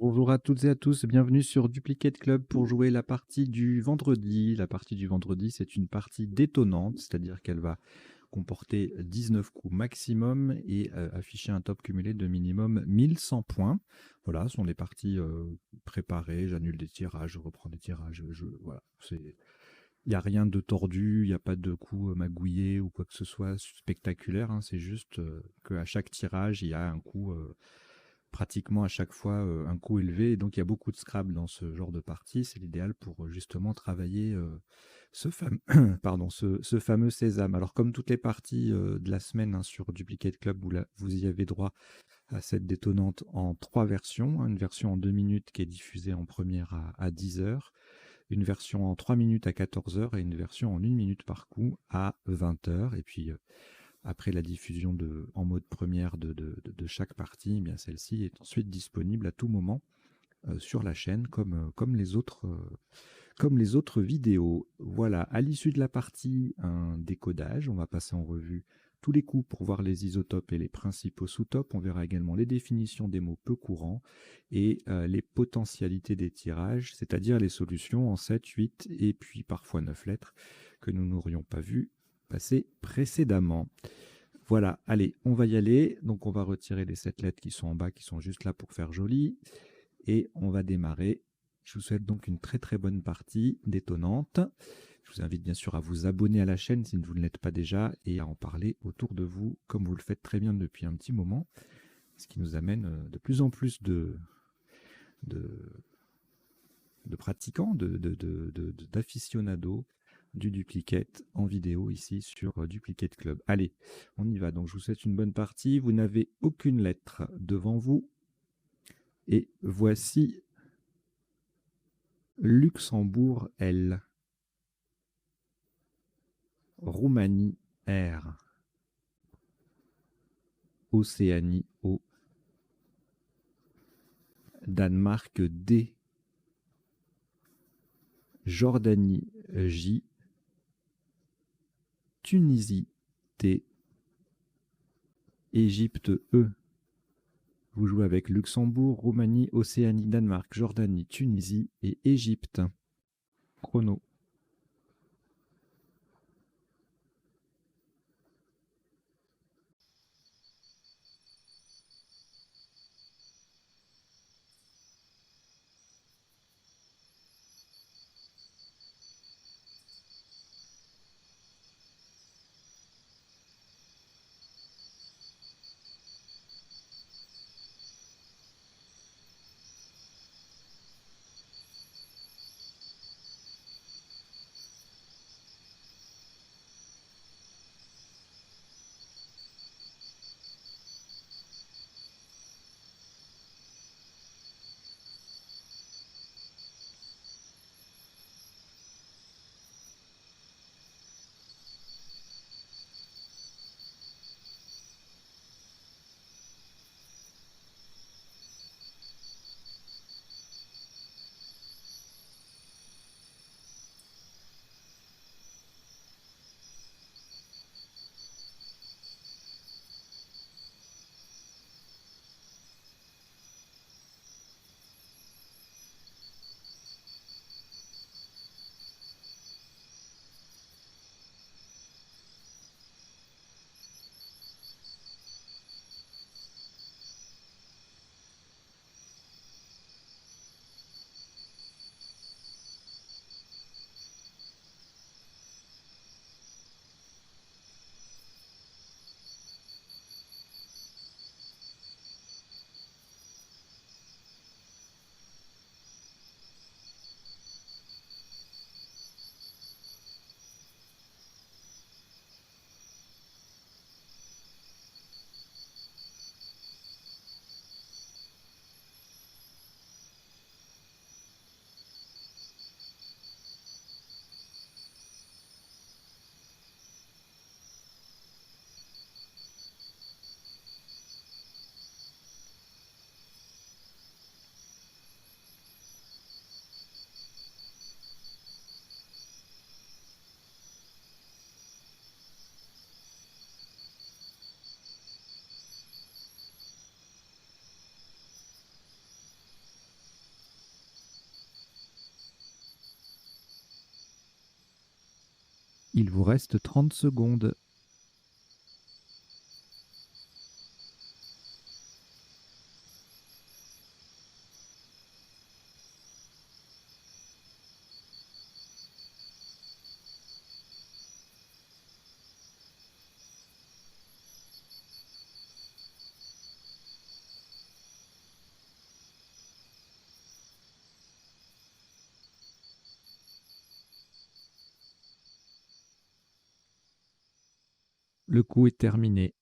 Bonjour à toutes et à tous, bienvenue sur Duplicate Club pour jouer la partie du vendredi. La partie du vendredi, c'est une partie détonnante, c'est-à-dire qu'elle va comporter 19 coups maximum et afficher un top cumulé de minimum 1100 points. Voilà, ce sont des parties préparées, j'annule des tirages, je reprends des tirages, voilà, il n'y a rien de tordu, il n'y a pas de coup magouillé ou quoi que ce soit spectaculaire, hein, c'est juste qu'à chaque tirage, il y a un coup pratiquement à chaque fois un coût élevé. Et donc, il y a beaucoup de Scrabble dans ce genre de partie. C'est l'idéal pour justement travailler ce, pardon, ce fameux sésame. Alors, comme toutes les parties de la semaine hein, sur Duplicate Club, vous y avez droit à cette détonnante en trois versions. Une version en 2 minutes qui est diffusée en première à 10 heures, une version en 3 minutes à 14 heures et une version en 1 minute par coup à 20 heures. Et puis, après la diffusion en mode première de chaque partie, eh bien celle-ci est ensuite disponible à tout moment sur la chaîne comme les autres vidéos. Voilà, à l'issue de la partie, un décodage. On va passer en revue tous les coups pour voir les isotopes et les principaux sous-topes. On verra également les définitions des mots peu courants et les potentialités des tirages, c'est-à-dire les solutions en 7, 8 et puis parfois 9 lettres que nous n'aurions pas vu passer précédemment. Voilà, allez, on va y aller. Donc, on va retirer les 7 lettres qui sont en bas, qui sont juste là pour faire joli. Et on va démarrer. Je vous souhaite donc une très très bonne partie détonnante. Je vous invite bien sûr à vous abonner à la chaîne si vous ne l'êtes pas déjà et à en parler autour de vous, comme vous le faites très bien depuis un petit moment, ce qui nous amène de plus en plus de, de pratiquants, d'aficionados du duplicate en vidéo ici sur Duplicate Club. Allez, on y va. Donc je vous souhaite une bonne partie. Vous n'avez aucune lettre devant vous. Et voici Luxembourg L, Roumanie R, Océanie O, Danemark D, Jordanie J, Tunisie T, Égypte E. Vous jouez avec Luxembourg, Roumanie, Océanie, Danemark, Jordanie, Tunisie et Égypte. Chrono. Il vous reste 30 secondes. Le coup est terminé.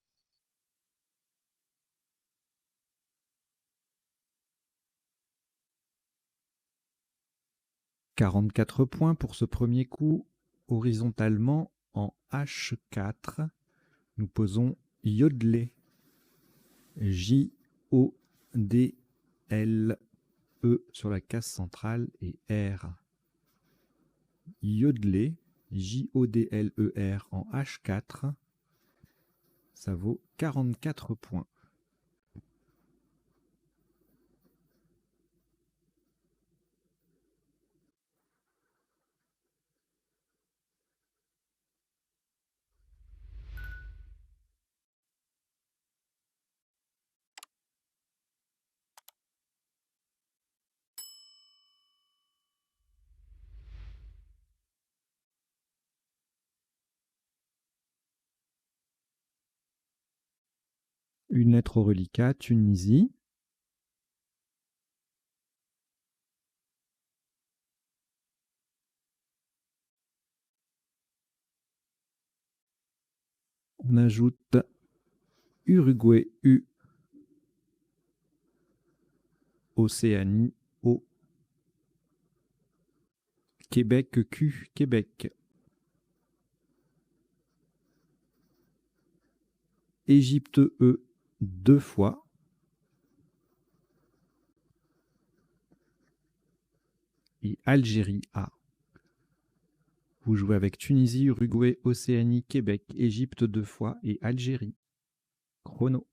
« 44 points pour ce premier coup. Horizontalement, en H4, nous posons yodeler. J-O-D-L-E sur la case centrale et R. Yodeler, J-O-D-L-E-R en H4, ça vaut 44 points. Une lettre au reliquat, Tunisie. On ajoute Uruguay, U. Océanie, O. Québec, Q. Québec. Égypte, E. 2 fois. Et Algérie, A. Vous jouez avec Tunisie, Uruguay, Océanie, Québec, Égypte 2 fois et Algérie. Chrono.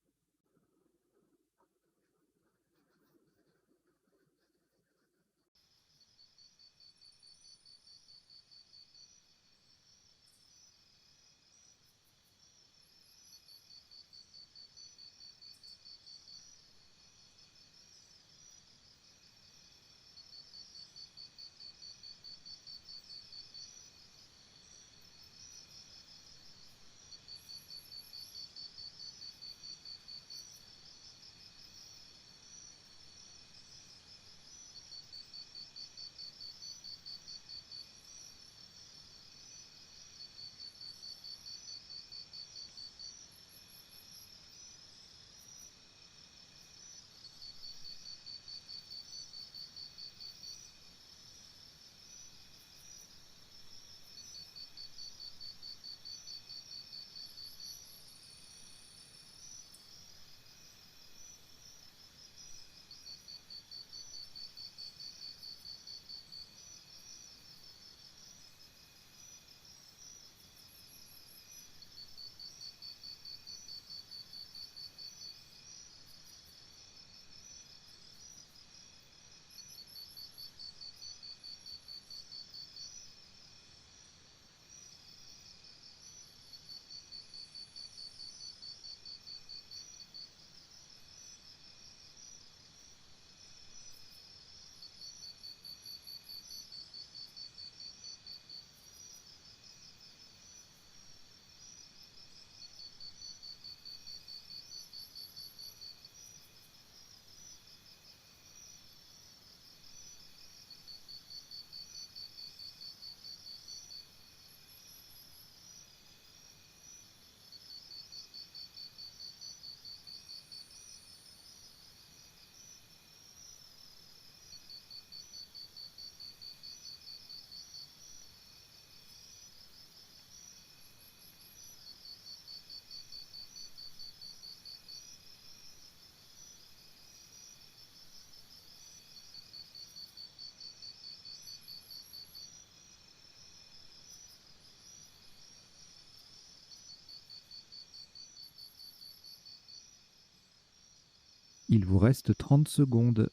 Il vous reste 30 secondes.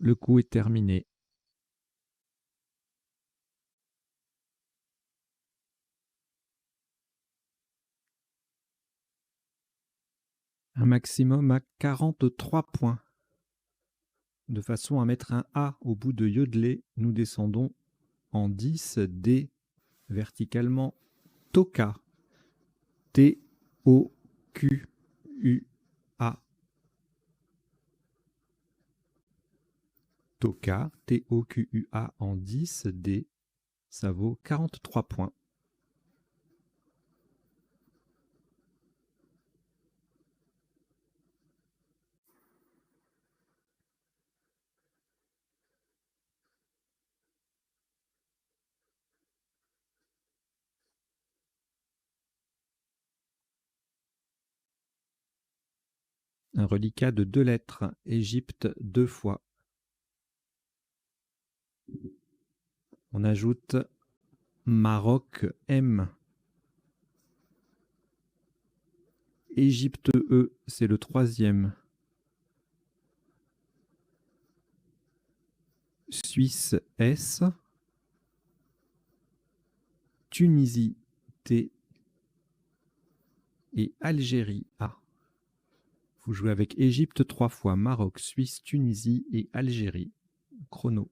Le coup est terminé. Un maximum à 43 points. De façon à mettre un A au bout de yodeler, nous descendons en 10 D verticalement. Toka. T-O-Q-U-A. Toka. T-O-Q-U-A en 10 D. Ça vaut 43 points. Un reliquat de 2 lettres. Égypte 2 fois. On ajoute Maroc M. Égypte E, c'est le 3e. Suisse S. Tunisie T. Et Algérie A. Vous jouez avec Égypte 3 fois, Maroc, Suisse, Tunisie et Algérie. Chrono.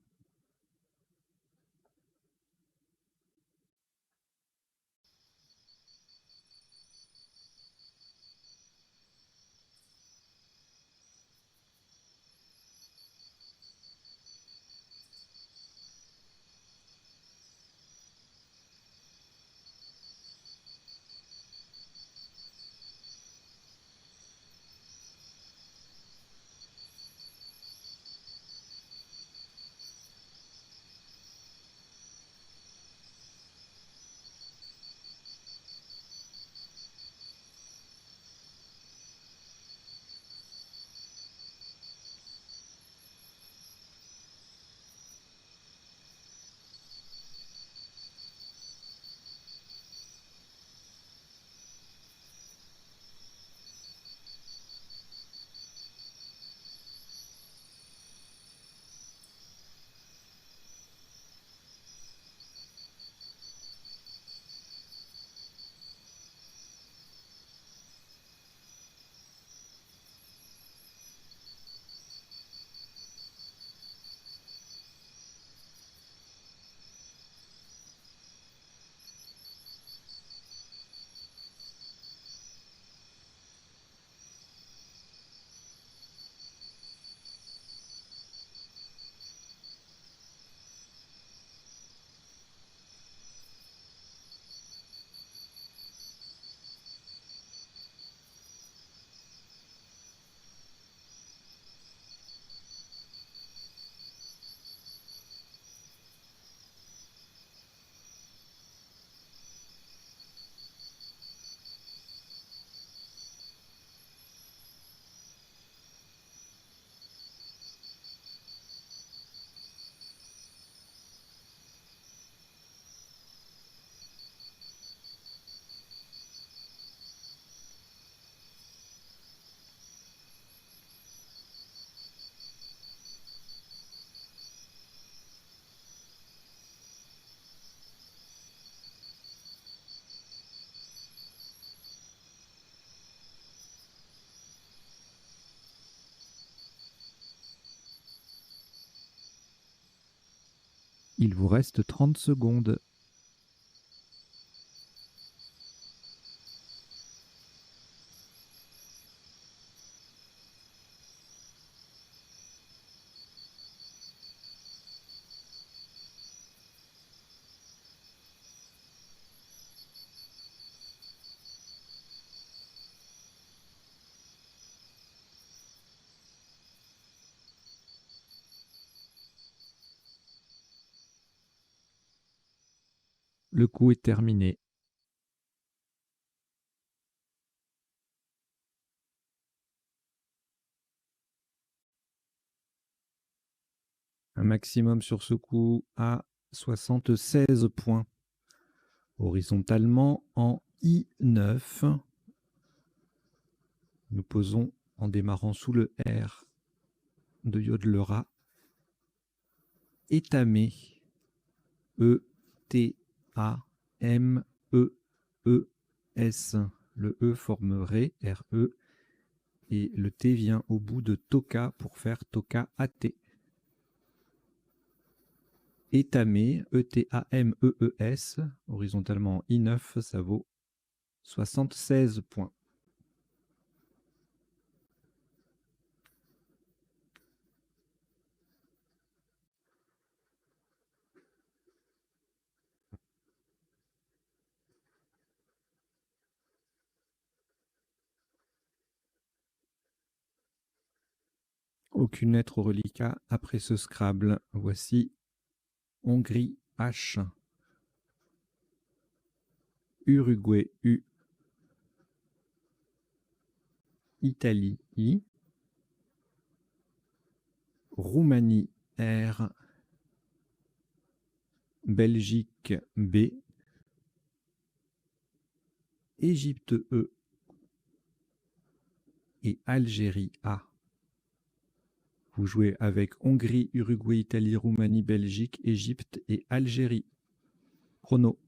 Il vous reste 30 secondes. Le coup est terminé. Un maximum sur ce coup à 76 points. Horizontalement en I9. Nous posons en démarrant sous le R de Yodelera Étamé. E-T-A-M-E-E-S. Le E forme Ré, R-E. Et le T vient au bout de Toka pour faire Toka-A-T. Étamé, E-T-A-M-E-E-S. Horizontalement en I9, ça vaut 76 points. Aucune lettre au reliquat après ce Scrabble. Voici Hongrie H. Uruguay U. Italie I. Roumanie R. Belgique B. Égypte E. Et Algérie A. Vous jouez avec Hongrie, Uruguay, Italie, Roumanie, Belgique, Égypte et Algérie. Chrono.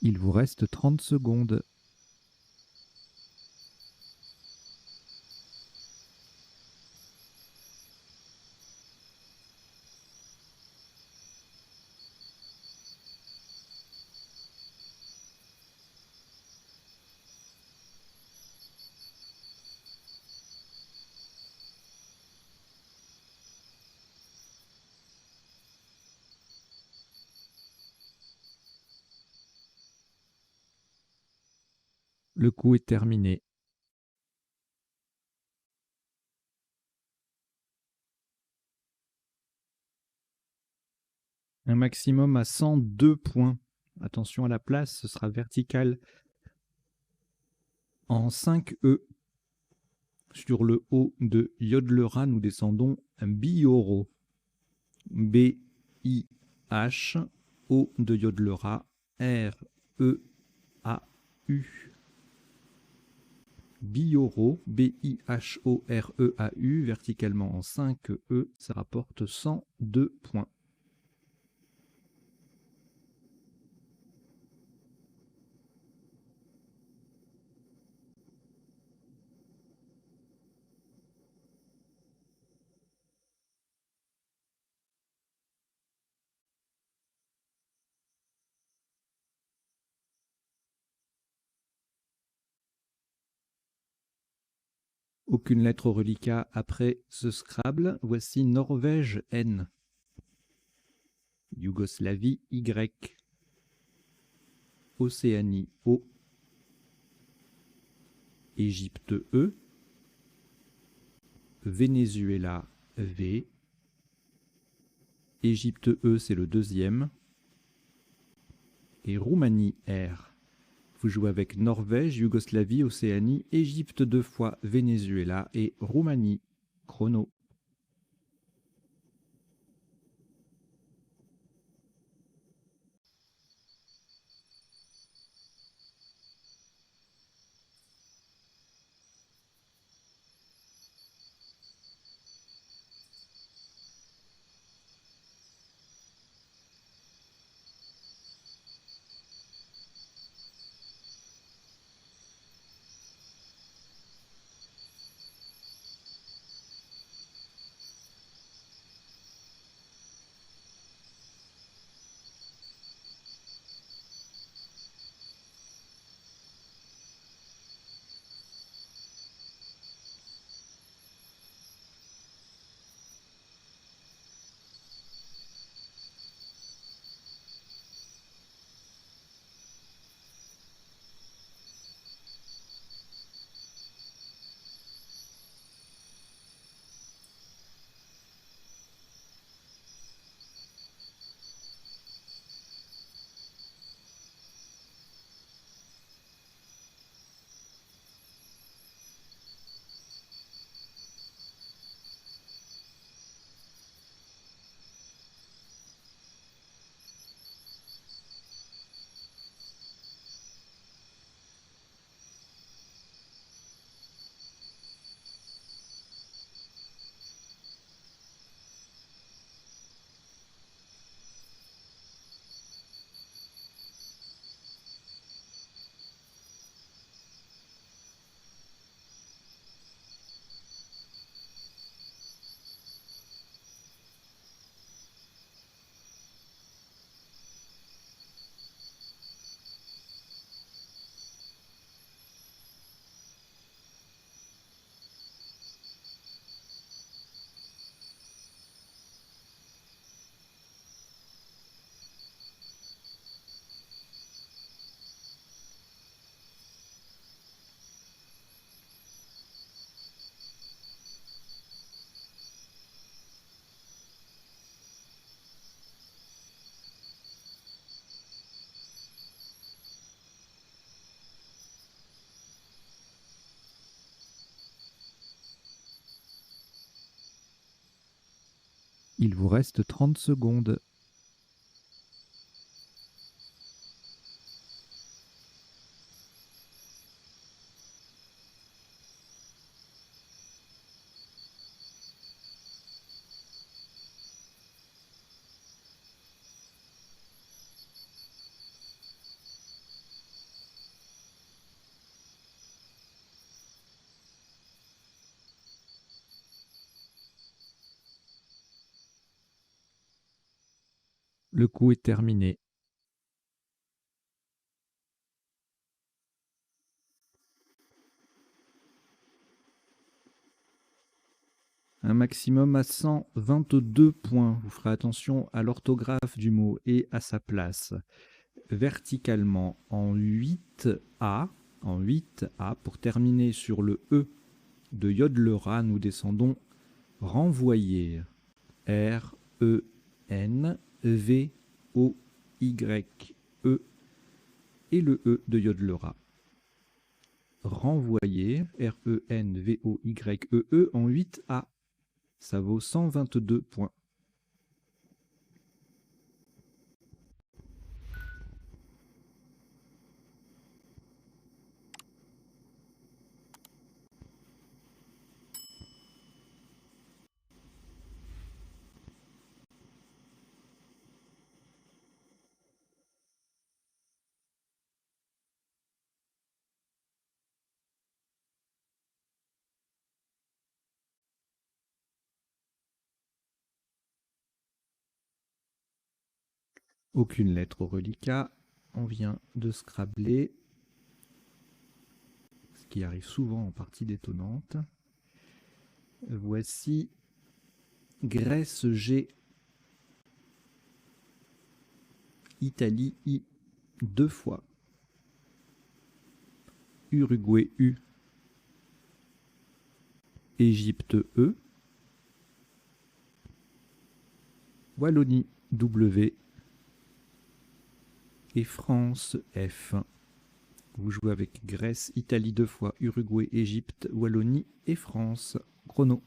Il vous reste 30 secondes. Le coup est terminé. Un maximum à 102 points. Attention à la place, ce sera vertical en 5E. Sur le O de Yodlera, nous descendons un Bioro. B-I-H, O de Yodlera, R-E-A-U. Bioro, B-I-H-O-R-E-A-U, verticalement en 5E, ça rapporte 102 points. Aucune lettre au reliquat après ce Scrabble. Voici Norvège N. Yougoslavie Y. Océanie O. Égypte E. Venezuela V. Égypte E, c'est le deuxième. Et Roumanie R. Vous jouez avec Norvège, Yougoslavie, Océanie, Égypte 2 fois, Venezuela et Roumanie. Chrono. Il vous reste 30 secondes. Le coup est terminé. Un maximum à 122 points. Vous ferez attention à l'orthographe du mot et à sa place. Verticalement en 8A, pour terminer sur le E de Yodlera, nous descendons renvoyer. R-E-N-V-O-Y-E et le E de Yodlera. Renvoyer, R-E-N-V-O-Y-E-E en 8A. Ça vaut 122 points. Aucune lettre au reliquat. On vient de scrabler, ce qui arrive souvent en partie détonnante. Voici Grèce G, Italie I 2 fois, Uruguay U, Égypte E, Wallonie W et France F. Vous jouez avec Grèce, Italie 2 fois, Uruguay, Égypte, Wallonie et France. Chrono.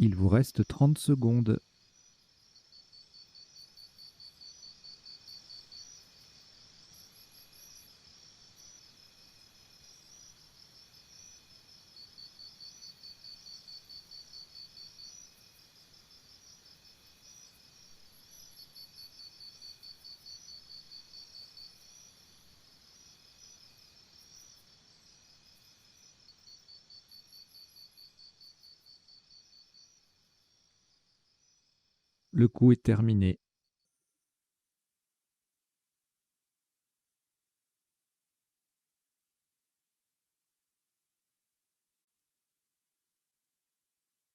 Il vous reste 30 secondes. Le coup est terminé.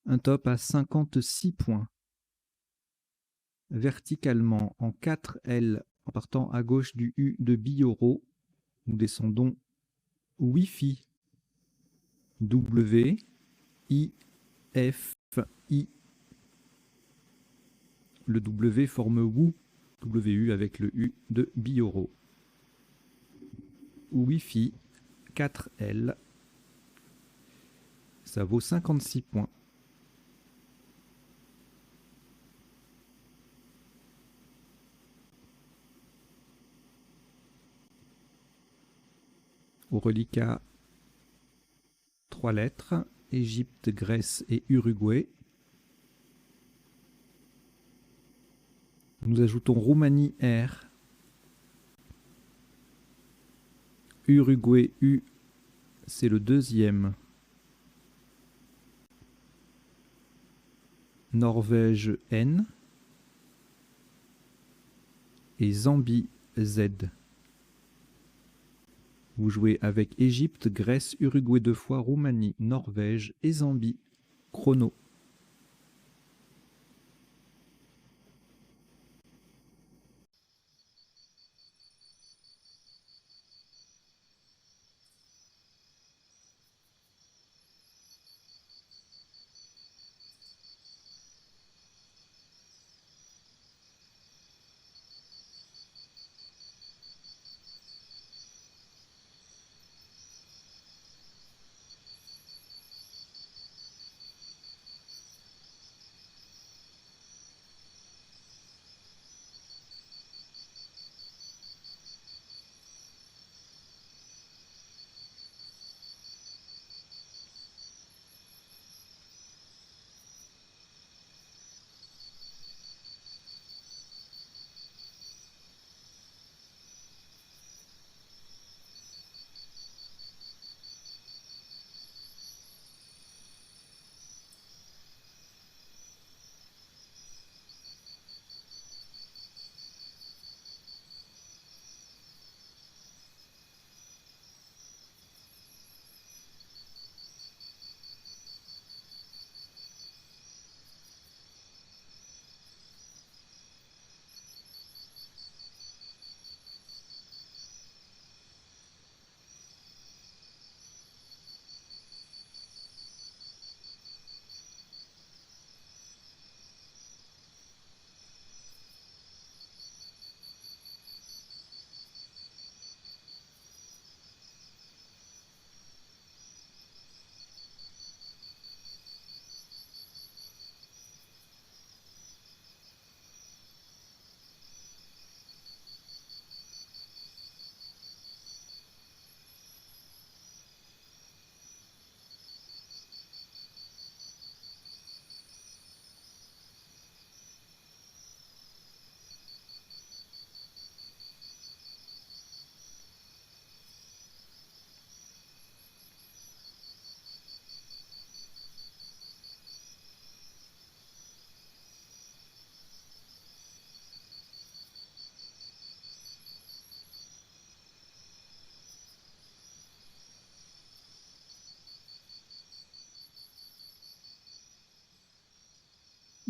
Un top à 56 points. Verticalement en 4 L en partant à gauche du U de Bioro, nous descendons Wi-Fi W I F I. Le W forme WU, WU avec le U de Bioro. Wi-Fi 4 L. Ça vaut 56 points. Au reliquat, 3 lettres, Égypte, Grèce et Uruguay. Nous ajoutons Roumanie R, Uruguay U, c'est le deuxième, Norvège N et Zambie Z. Vous jouez avec Égypte, Grèce, Uruguay 2 fois, Roumanie, Norvège et Zambie. Chrono.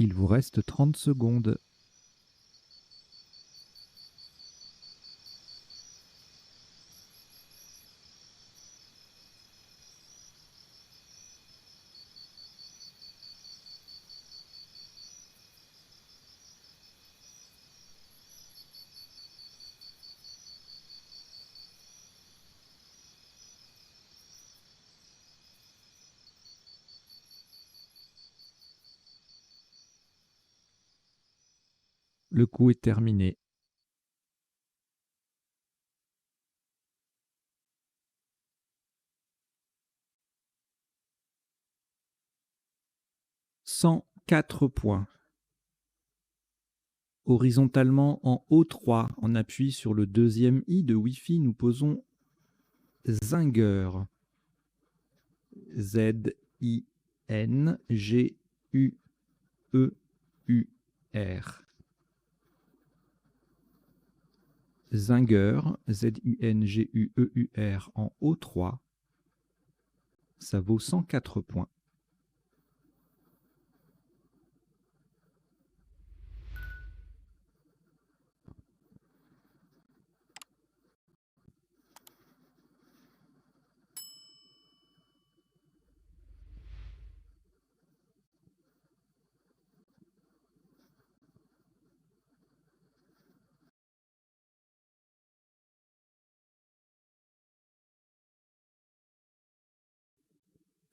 Il vous reste 30 secondes. Le coup est terminé. « 104 points. Horizontalement en O3, en appui sur le deuxième i de Wi-Fi, nous posons Zinger. Z-I-N-G-U-E-U-R. Zinger, Z-U-N-G-U-E-U-R en O3, ça vaut 104 points.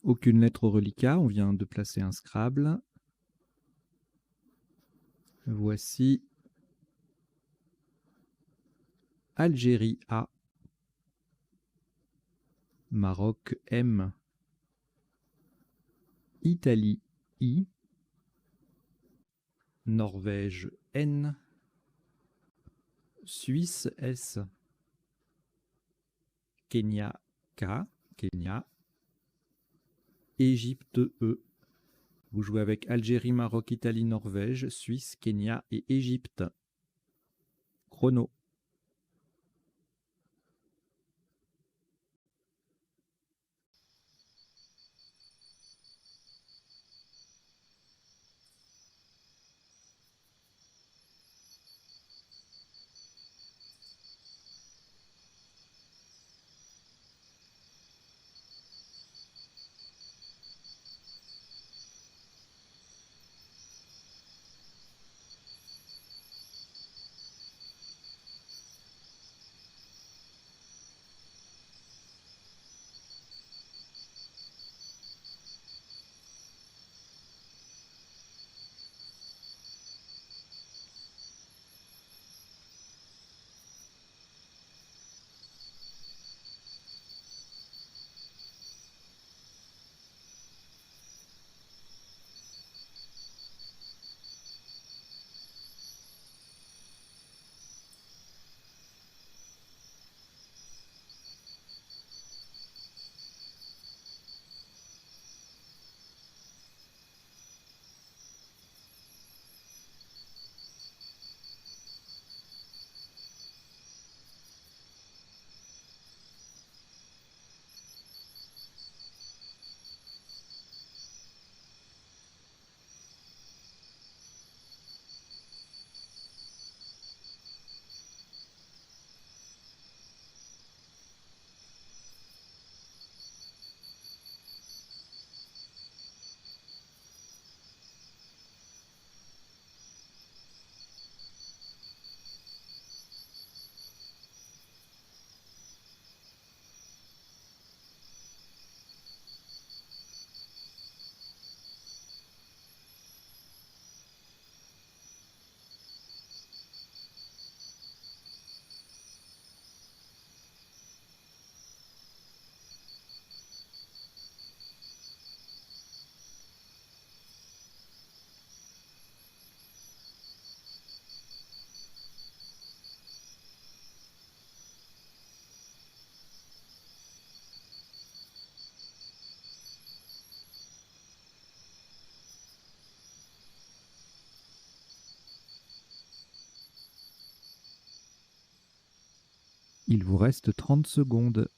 Aucune lettre au reliquat, on vient de placer un Scrabble. Voici Algérie A, Maroc M, Italie I, Norvège N, Suisse S, Kenya K, Kenya, Égypte E. Vous jouez avec Algérie, Maroc, Italie, Norvège, Suisse, Kenya et Égypte. Chrono. Il vous reste 30 secondes.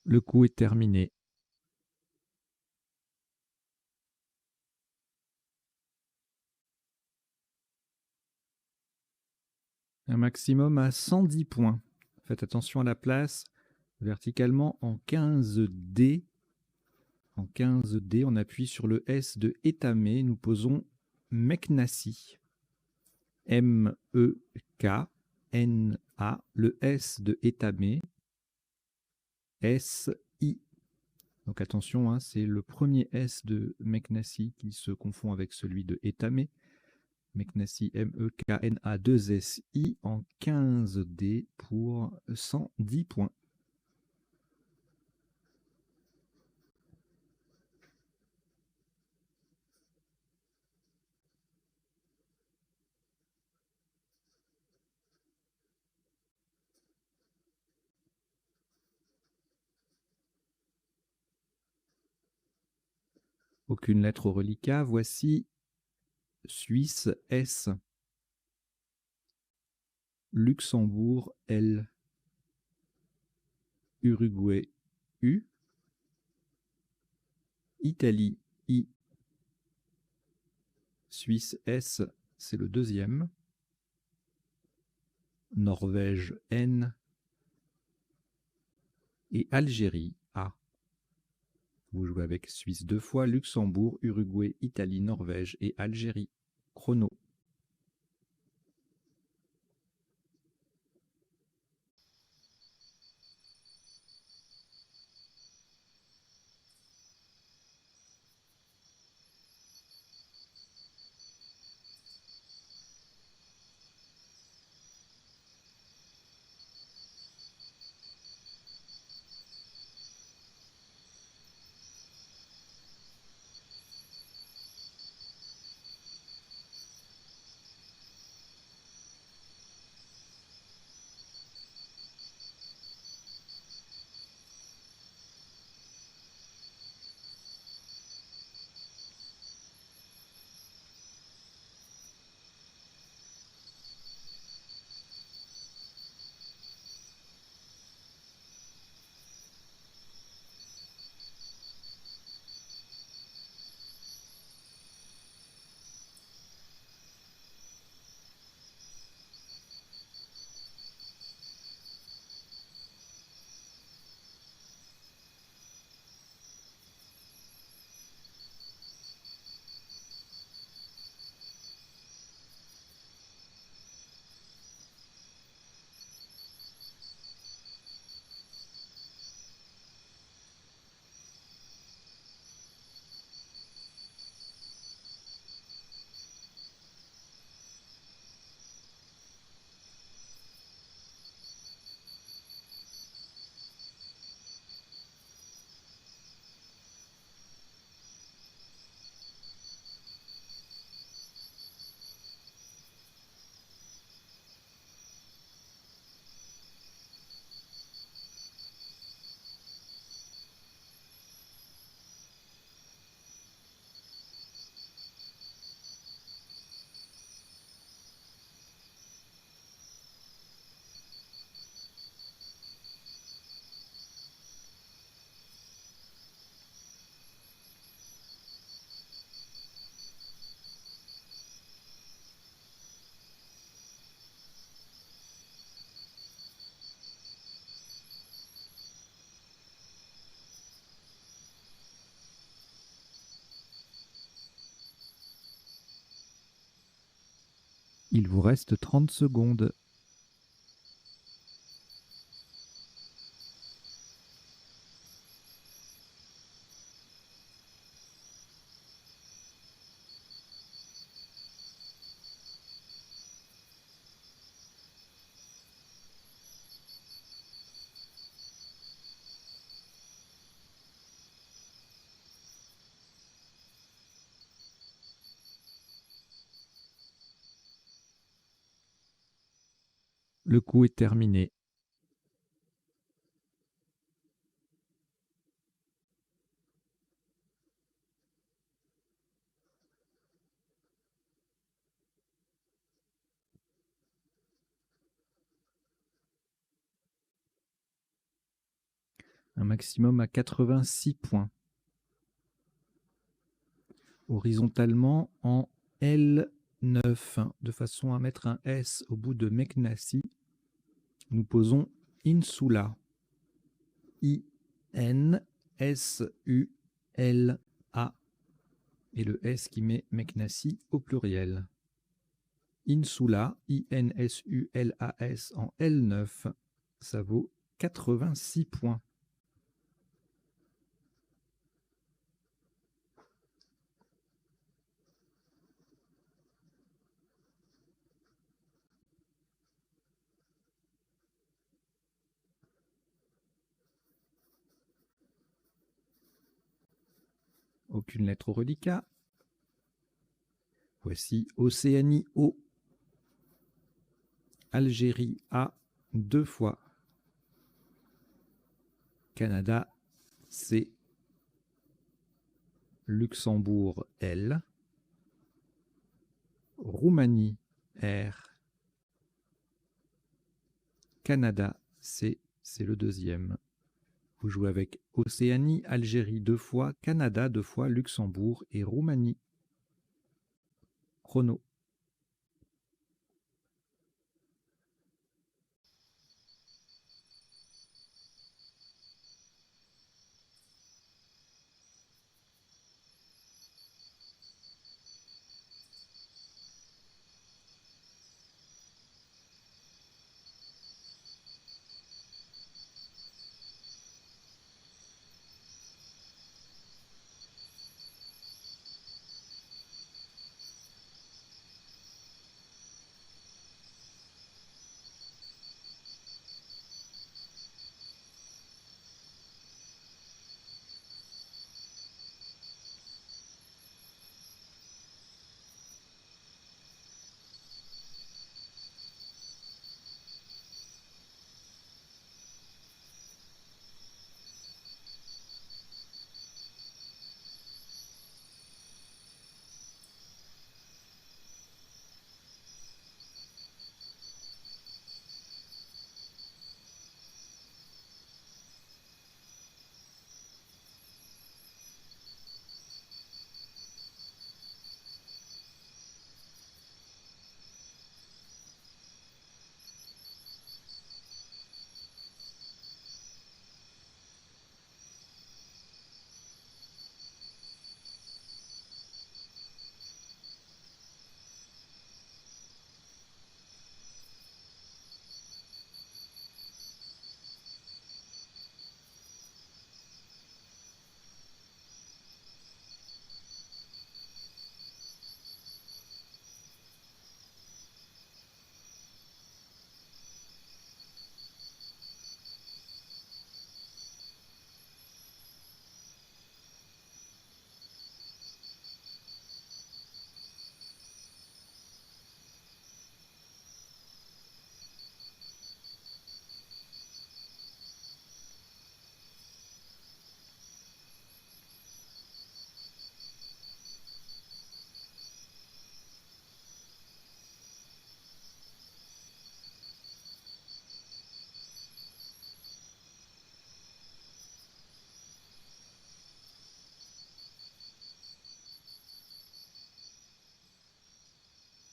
Le coup est terminé. Un maximum à 110 points. Faites attention à la place. Verticalement en 15D. En 15D, on appuie sur le S de étamé. Nous posons Meknassi. M-E-K-N-A. Le S de étamé. S-I. Donc attention, hein, c'est le premier S de Meknassi qui se confond avec celui de étamé. Meknassi, M-E-K-N-A-2-S-I en 15D pour 110 points. Aucune lettre au reliquat. Voici Suisse S, Luxembourg L, Uruguay U, Italie I, Suisse S, c'est le deuxième, Norvège N et Algérie A. Vous jouez avec Suisse 2 fois, Luxembourg, Uruguay, Italie, Norvège et Algérie. Chrono. Il vous reste 30 secondes. Le coup est terminé. Un maximum à 86 points. Horizontalement en L9, de façon à mettre un S au bout de Meknassi, nous posons Insula. I-N-S-U-L-A. Et le S qui met Meknassi au pluriel. Insula, I-N-S-U-L-A-S en L9, ça vaut 86 points. Aucune lettre au reliquat. Voici Océanie O. Algérie A 2 fois. Canada C. Luxembourg L. Roumanie R. Canada C, c'est le deuxième. Vous jouez avec Océanie, Algérie 2 fois, Canada 2 fois, Luxembourg et Roumanie. Chrono.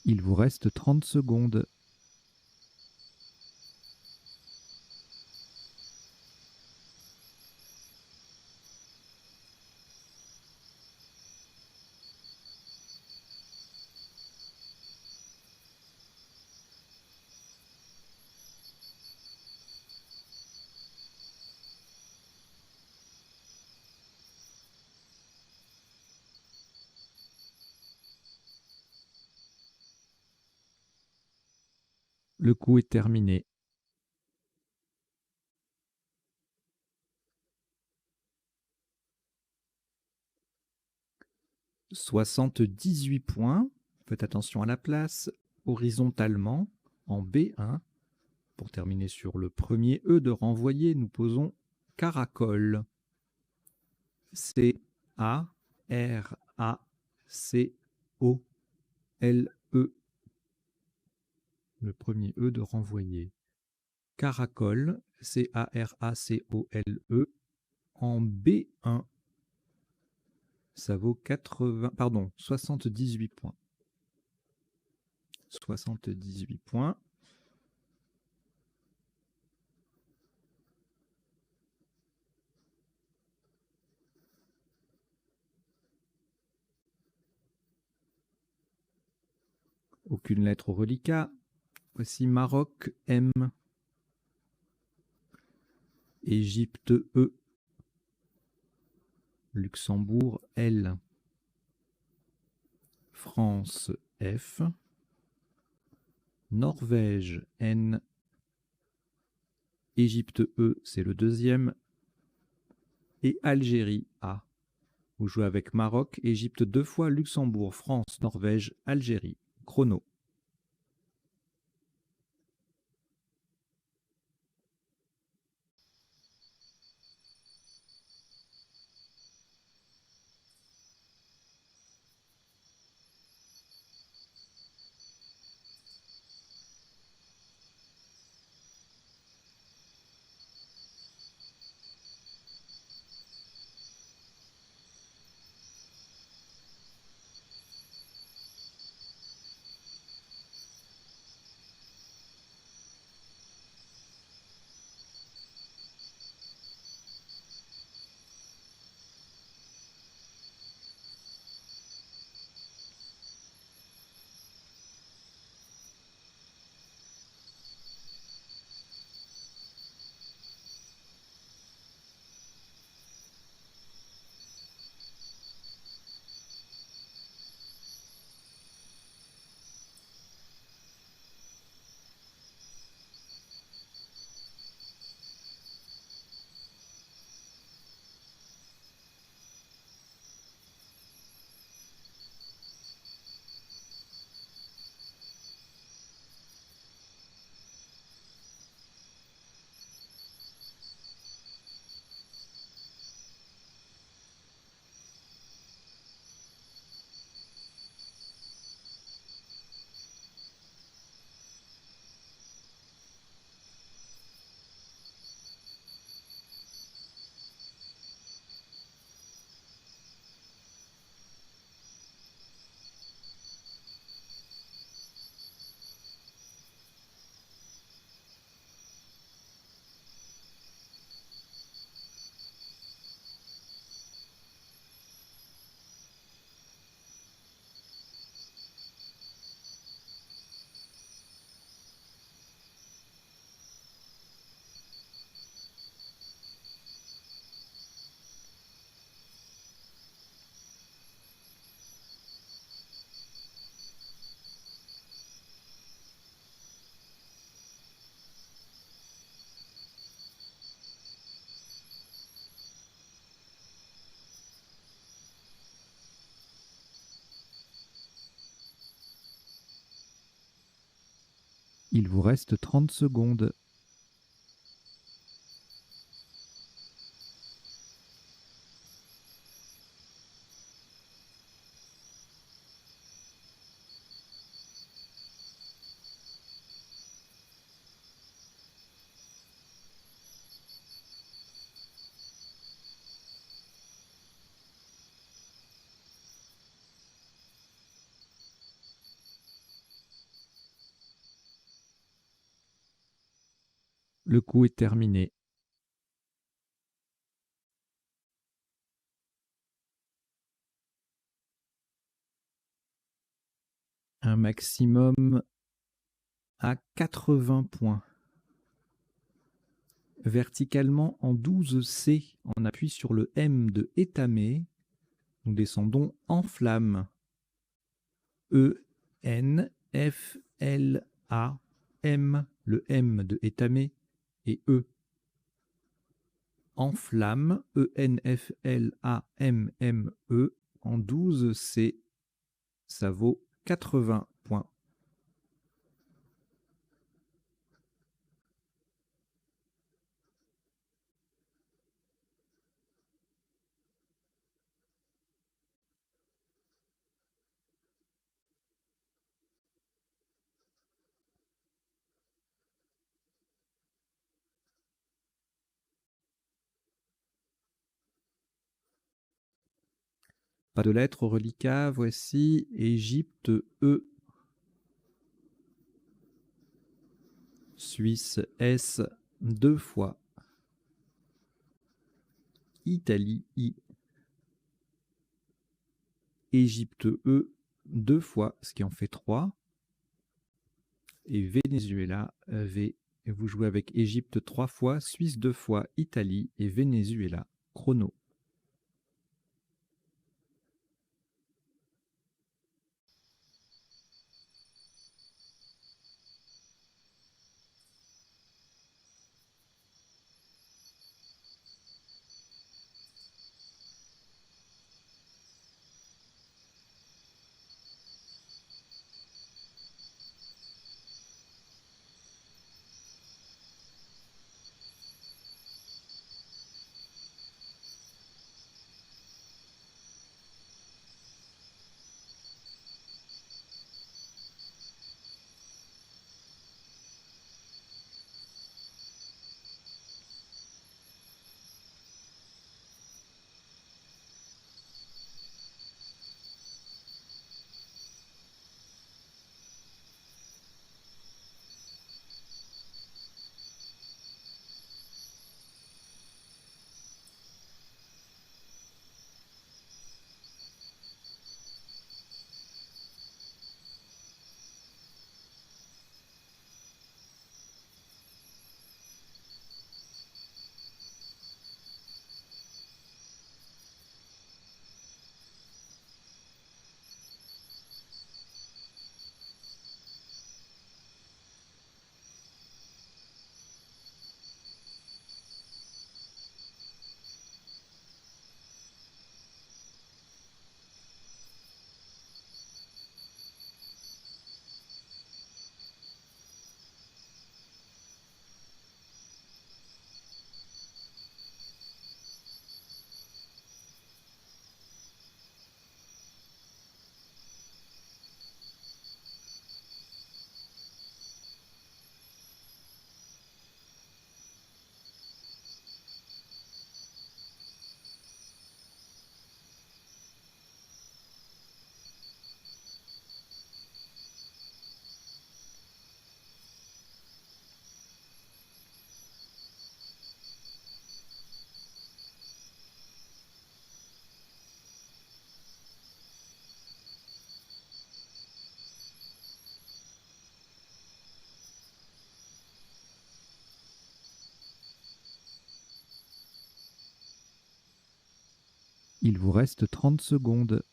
Il vous reste 30 secondes. Le coup est terminé. « 78 points. Faites attention à la place. Horizontalement, en B1, Pour terminer sur le premier E de renvoyer, nous posons caracole. C-A-R-A-C-O-L-E. Le premier E de renvoyer. Caracole, C-A-R-A-C-O-L-E, en B1. Ça vaut 78 points. 78 points. Aucune lettre au reliquat. Voici Maroc, M. Égypte, E. Luxembourg, L. France, F. Norvège, N. Égypte, E, c'est le deuxième. Et Algérie, A. Vous jouez avec Maroc, Égypte 2 fois, Luxembourg, France, Norvège, Algérie. Chrono. Il vous reste 30 secondes. Le coup est terminé. Un maximum à 80 points. Verticalement en 12C, on appuie sur le M de étamé. Nous descendons en flamme. E, N, F, L, A, M, le M de étamé et E. En flamme, E, N, F, L, A, M, M, E, en 12C, ça vaut 80 points. Pas de lettres au reliquat. Voici Égypte E. Suisse S 2 fois. Italie I. Égypte E 2 fois, ce qui en fait 3. Et Venezuela V. Et vous jouez avec Égypte 3 fois, Suisse 2 fois, Italie et Venezuela. Chrono. Il vous reste 30 secondes.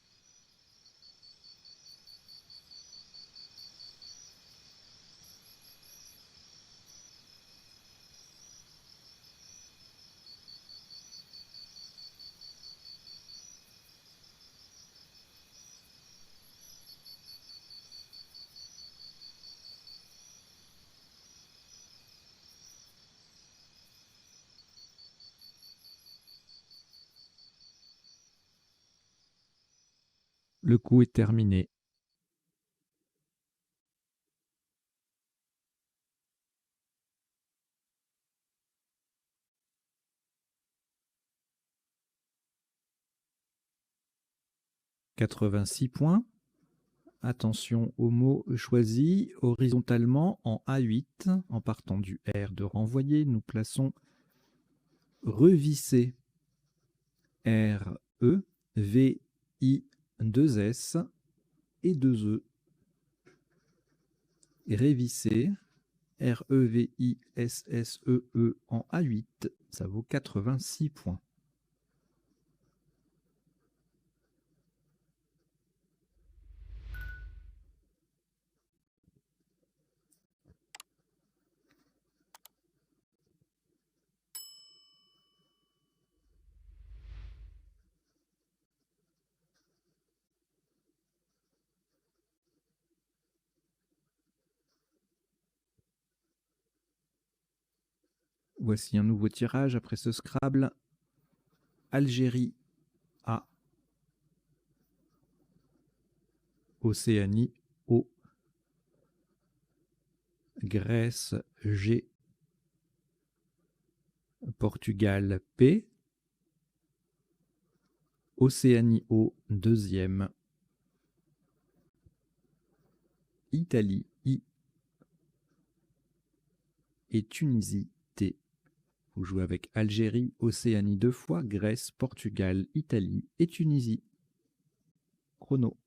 Le coup est terminé. « 86 points. Attention au mot choisi horizontalement en A8. En partant du R de renvoyer, nous plaçons revisser. R, E, V, I, 2 S et 2 E. Et révisser. R, E, V, I, S, S, E, E en A8. Ça vaut 86 points. Voici un nouveau tirage après ce Scrabble. Algérie A. Océanie O. Grèce G. Portugal P. Océanie O, deuxième. Italie I et Tunisie T. Vous jouez avec Algérie, Océanie 2 fois, Grèce, Portugal, Italie et Tunisie. Chrono.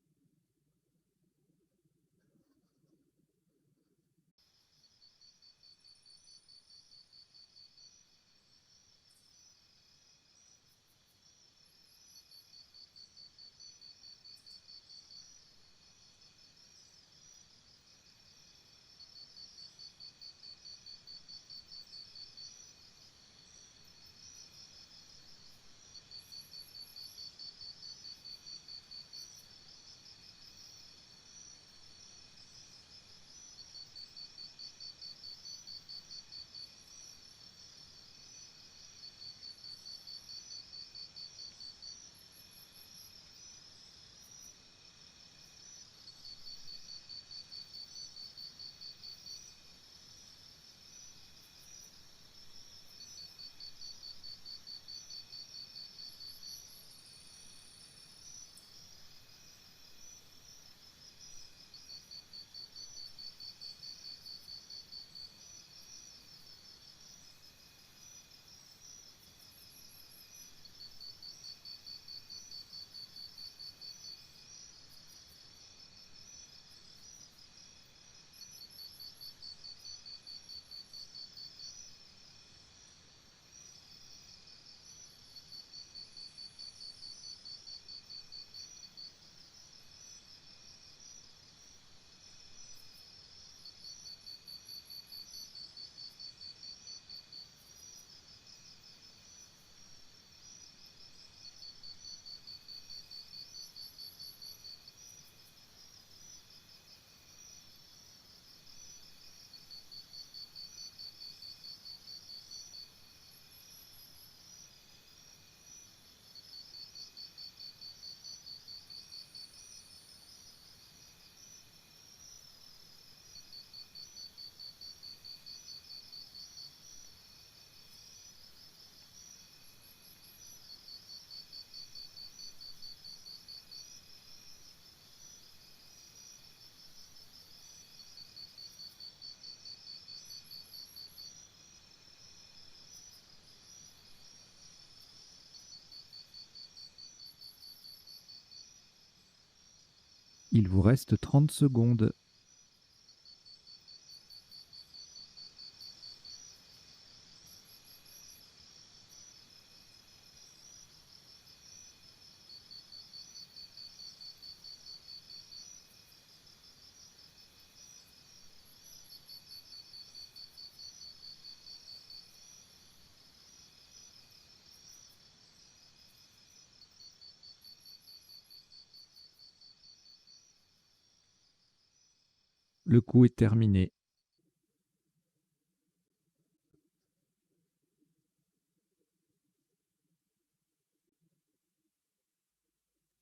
Il vous reste 30 secondes. Le coup est terminé.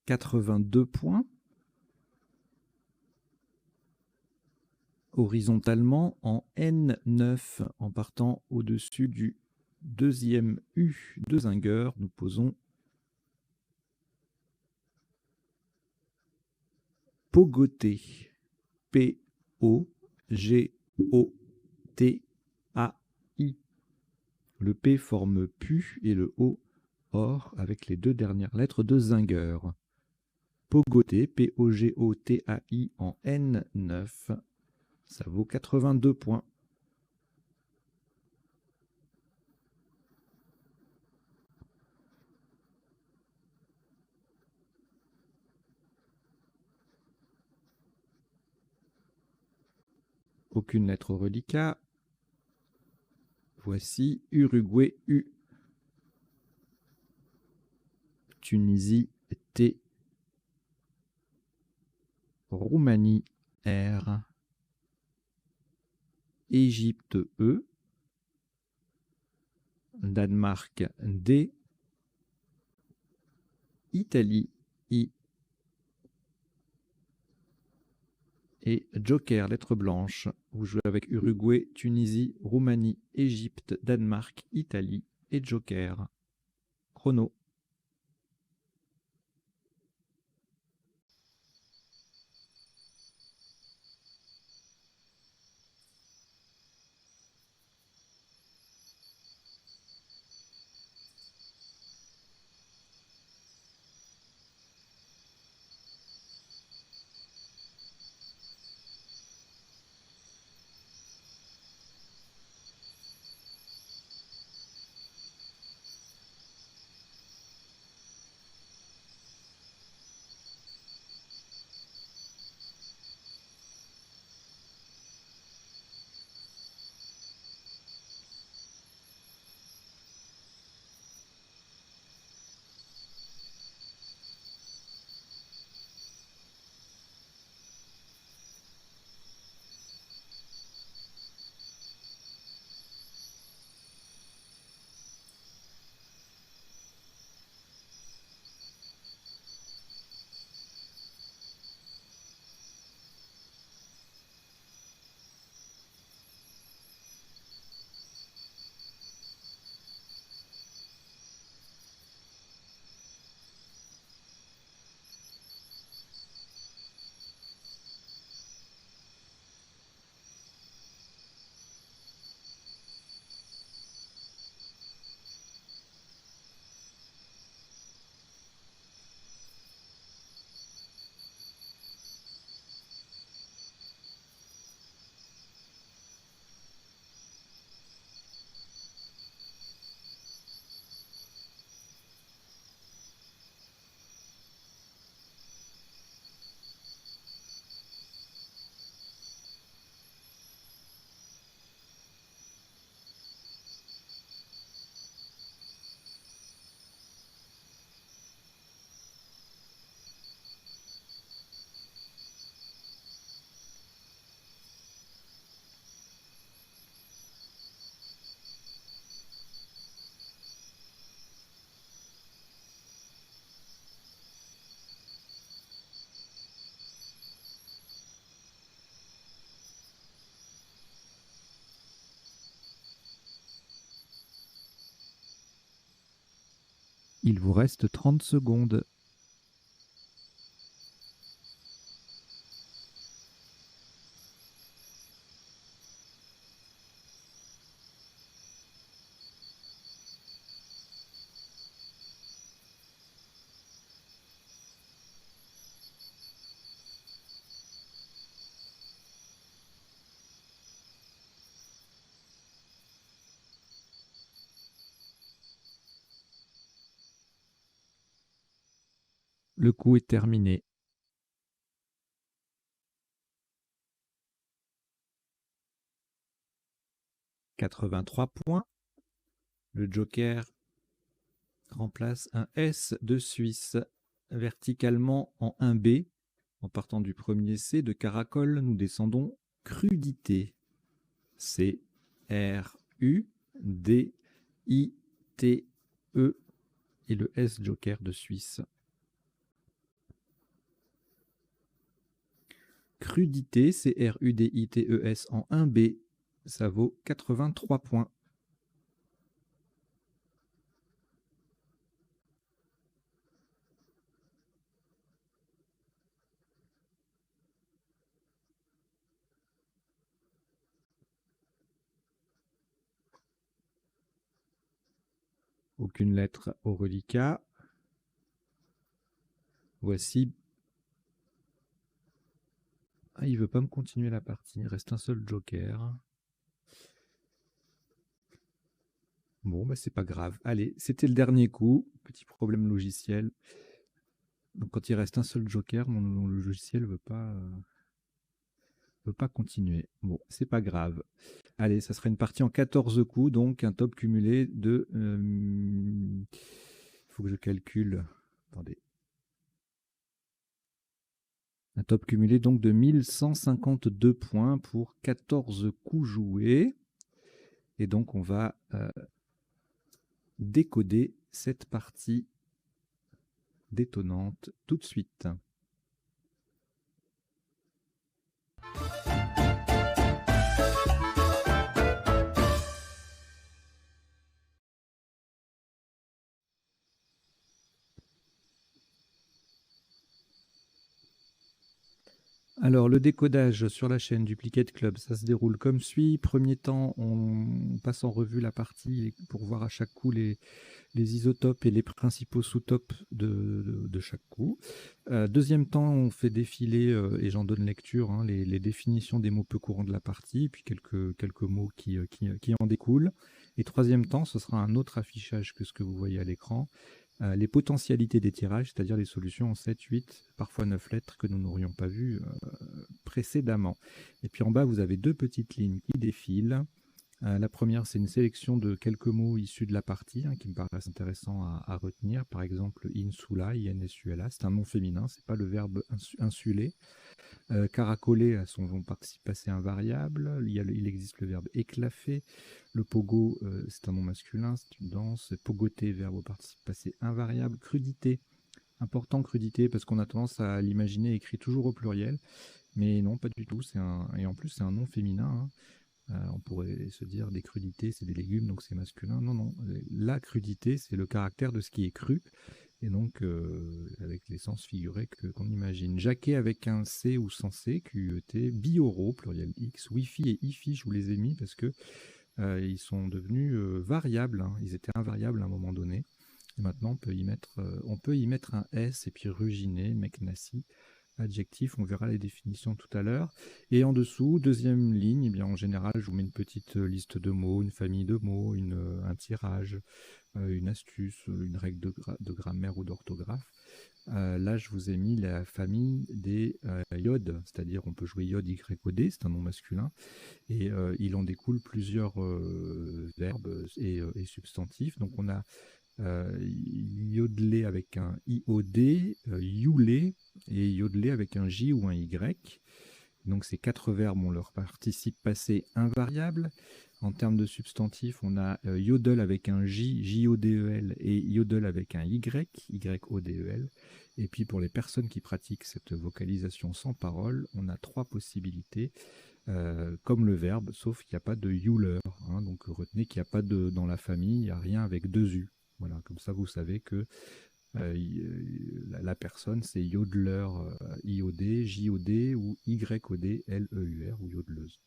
« 82 points. Horizontalement en N9, en partant au-dessus du deuxième U de Zinger, nous posons Pogoté. P-O-G-O-T-A-I. Le P forme pu et le O or avec les deux dernières lettres de Zinger. Pogoté, P-O-G-O-T-A-I en N9. Ça vaut 82 points. Aucune lettre reliquat. Voici Uruguay U. Tunisie T. Roumanie R. Égypte E. Danemark D. Italie I. Et Joker, lettre blanche. Vous jouez avec Uruguay, Tunisie, Roumanie, Égypte, Danemark, Italie et Joker. Chrono. Il vous reste 30 secondes. Le coup est terminé. « 83 points. Le joker remplace un S de Suisse verticalement en 1B. En partant du premier C de Caracol, nous descendons crudité. C, R, U, D, I, T, E et le S joker de Suisse. Crudité, C, R, U, D, I, T, E, S en 1B. Ça vaut 83 points. Aucune lettre au reliquat. Voici. Ah, il veut pas me continuer la partie. Il reste un seul joker. Bon, bah c'est pas grave. Allez, c'était le dernier coup. Petit problème logiciel. Donc quand il reste un seul joker, mon logiciel veut pas continuer. Bon, c'est pas grave. Allez, ça serait une partie en 14 coups, donc un top cumulé de... faut que je calcule. Attendez. Un top cumulé donc de 1152 points pour 14 coups joués. Et donc on va décoder cette partie détonnante tout de suite. Alors, le décodage sur la chaîne Duplicate Club, ça se déroule comme suit. Premier temps, on passe en revue la partie pour voir à chaque coup les isotopes et les principaux sous-topes de chaque coup. Deuxième temps, on fait défiler, et j'en donne lecture, hein, les définitions des mots peu courants de la partie, puis quelques mots qui en découlent. Et troisième temps, ce sera un autre affichage que ce que vous voyez à l'écran. Les potentialités des tirages, c'est-à-dire les solutions en 7, 8, parfois 9 lettres que nous n'aurions pas vues précédemment. Et puis en bas, vous avez deux petites lignes qui défilent. La première, c'est une sélection de quelques mots issus de la partie qui me paraissent intéressants à retenir. Par exemple, insula, INSULA, c'est un nom féminin, c'est pas le verbe insuler. Caracoler a son participe passé invariable. Il existe le verbe éclaffer. Le pogo, c'est un nom masculin, c'est une danse. Pogoter, verbe au participe passé invariable. Crudité, important crudité, parce qu'on a tendance à l'imaginer écrit toujours au pluriel. Mais non, pas du tout. Et en plus, c'est un nom féminin. On pourrait se dire des crudités, c'est des légumes, donc c'est masculin. Non, non. La crudité, c'est le caractère de ce qui est cru. Et donc, avec les sens figurés qu'on imagine. Jaquet avec un C ou sans C, QET, bioro, pluriel X, Wi-Fi et IFI, je vous les ai mis parce que ils sont devenus variables. Hein. Ils étaient invariables à un moment donné. Et maintenant, on peut y mettre un S et puis ruginer, mecnassi, adjectif. On verra les définitions tout à l'heure. Et en dessous, deuxième ligne, eh bien, en général, je vous mets une petite liste de mots, une famille de mots, un tirage, une astuce, une règle de grammaire ou d'orthographe. Là, je vous ai mis la famille des iodes, c'est-à-dire on peut jouer iode, YOD, c'est un nom masculin, et il en découle plusieurs verbes et substantifs. Donc on a yodeler avec un IOD, youler et yodeler avec un J ou un Y. Donc ces quatre verbes ont leur participe passé invariable. En termes de substantifs, on a yodel avec un J, J-O-D-E-L, et yodel avec un Y, Y-O-D-E-L. Et puis pour les personnes qui pratiquent cette vocalisation sans parole, on a trois possibilités, comme le verbe, sauf qu'il n'y a pas de youler. Hein, donc retenez qu'il n'y a pas dans la famille, il n'y a rien avec deux U. Voilà, comme ça vous savez que la personne c'est yodeler IOD, JOD ou YOD, LEUR ou yodeleuse.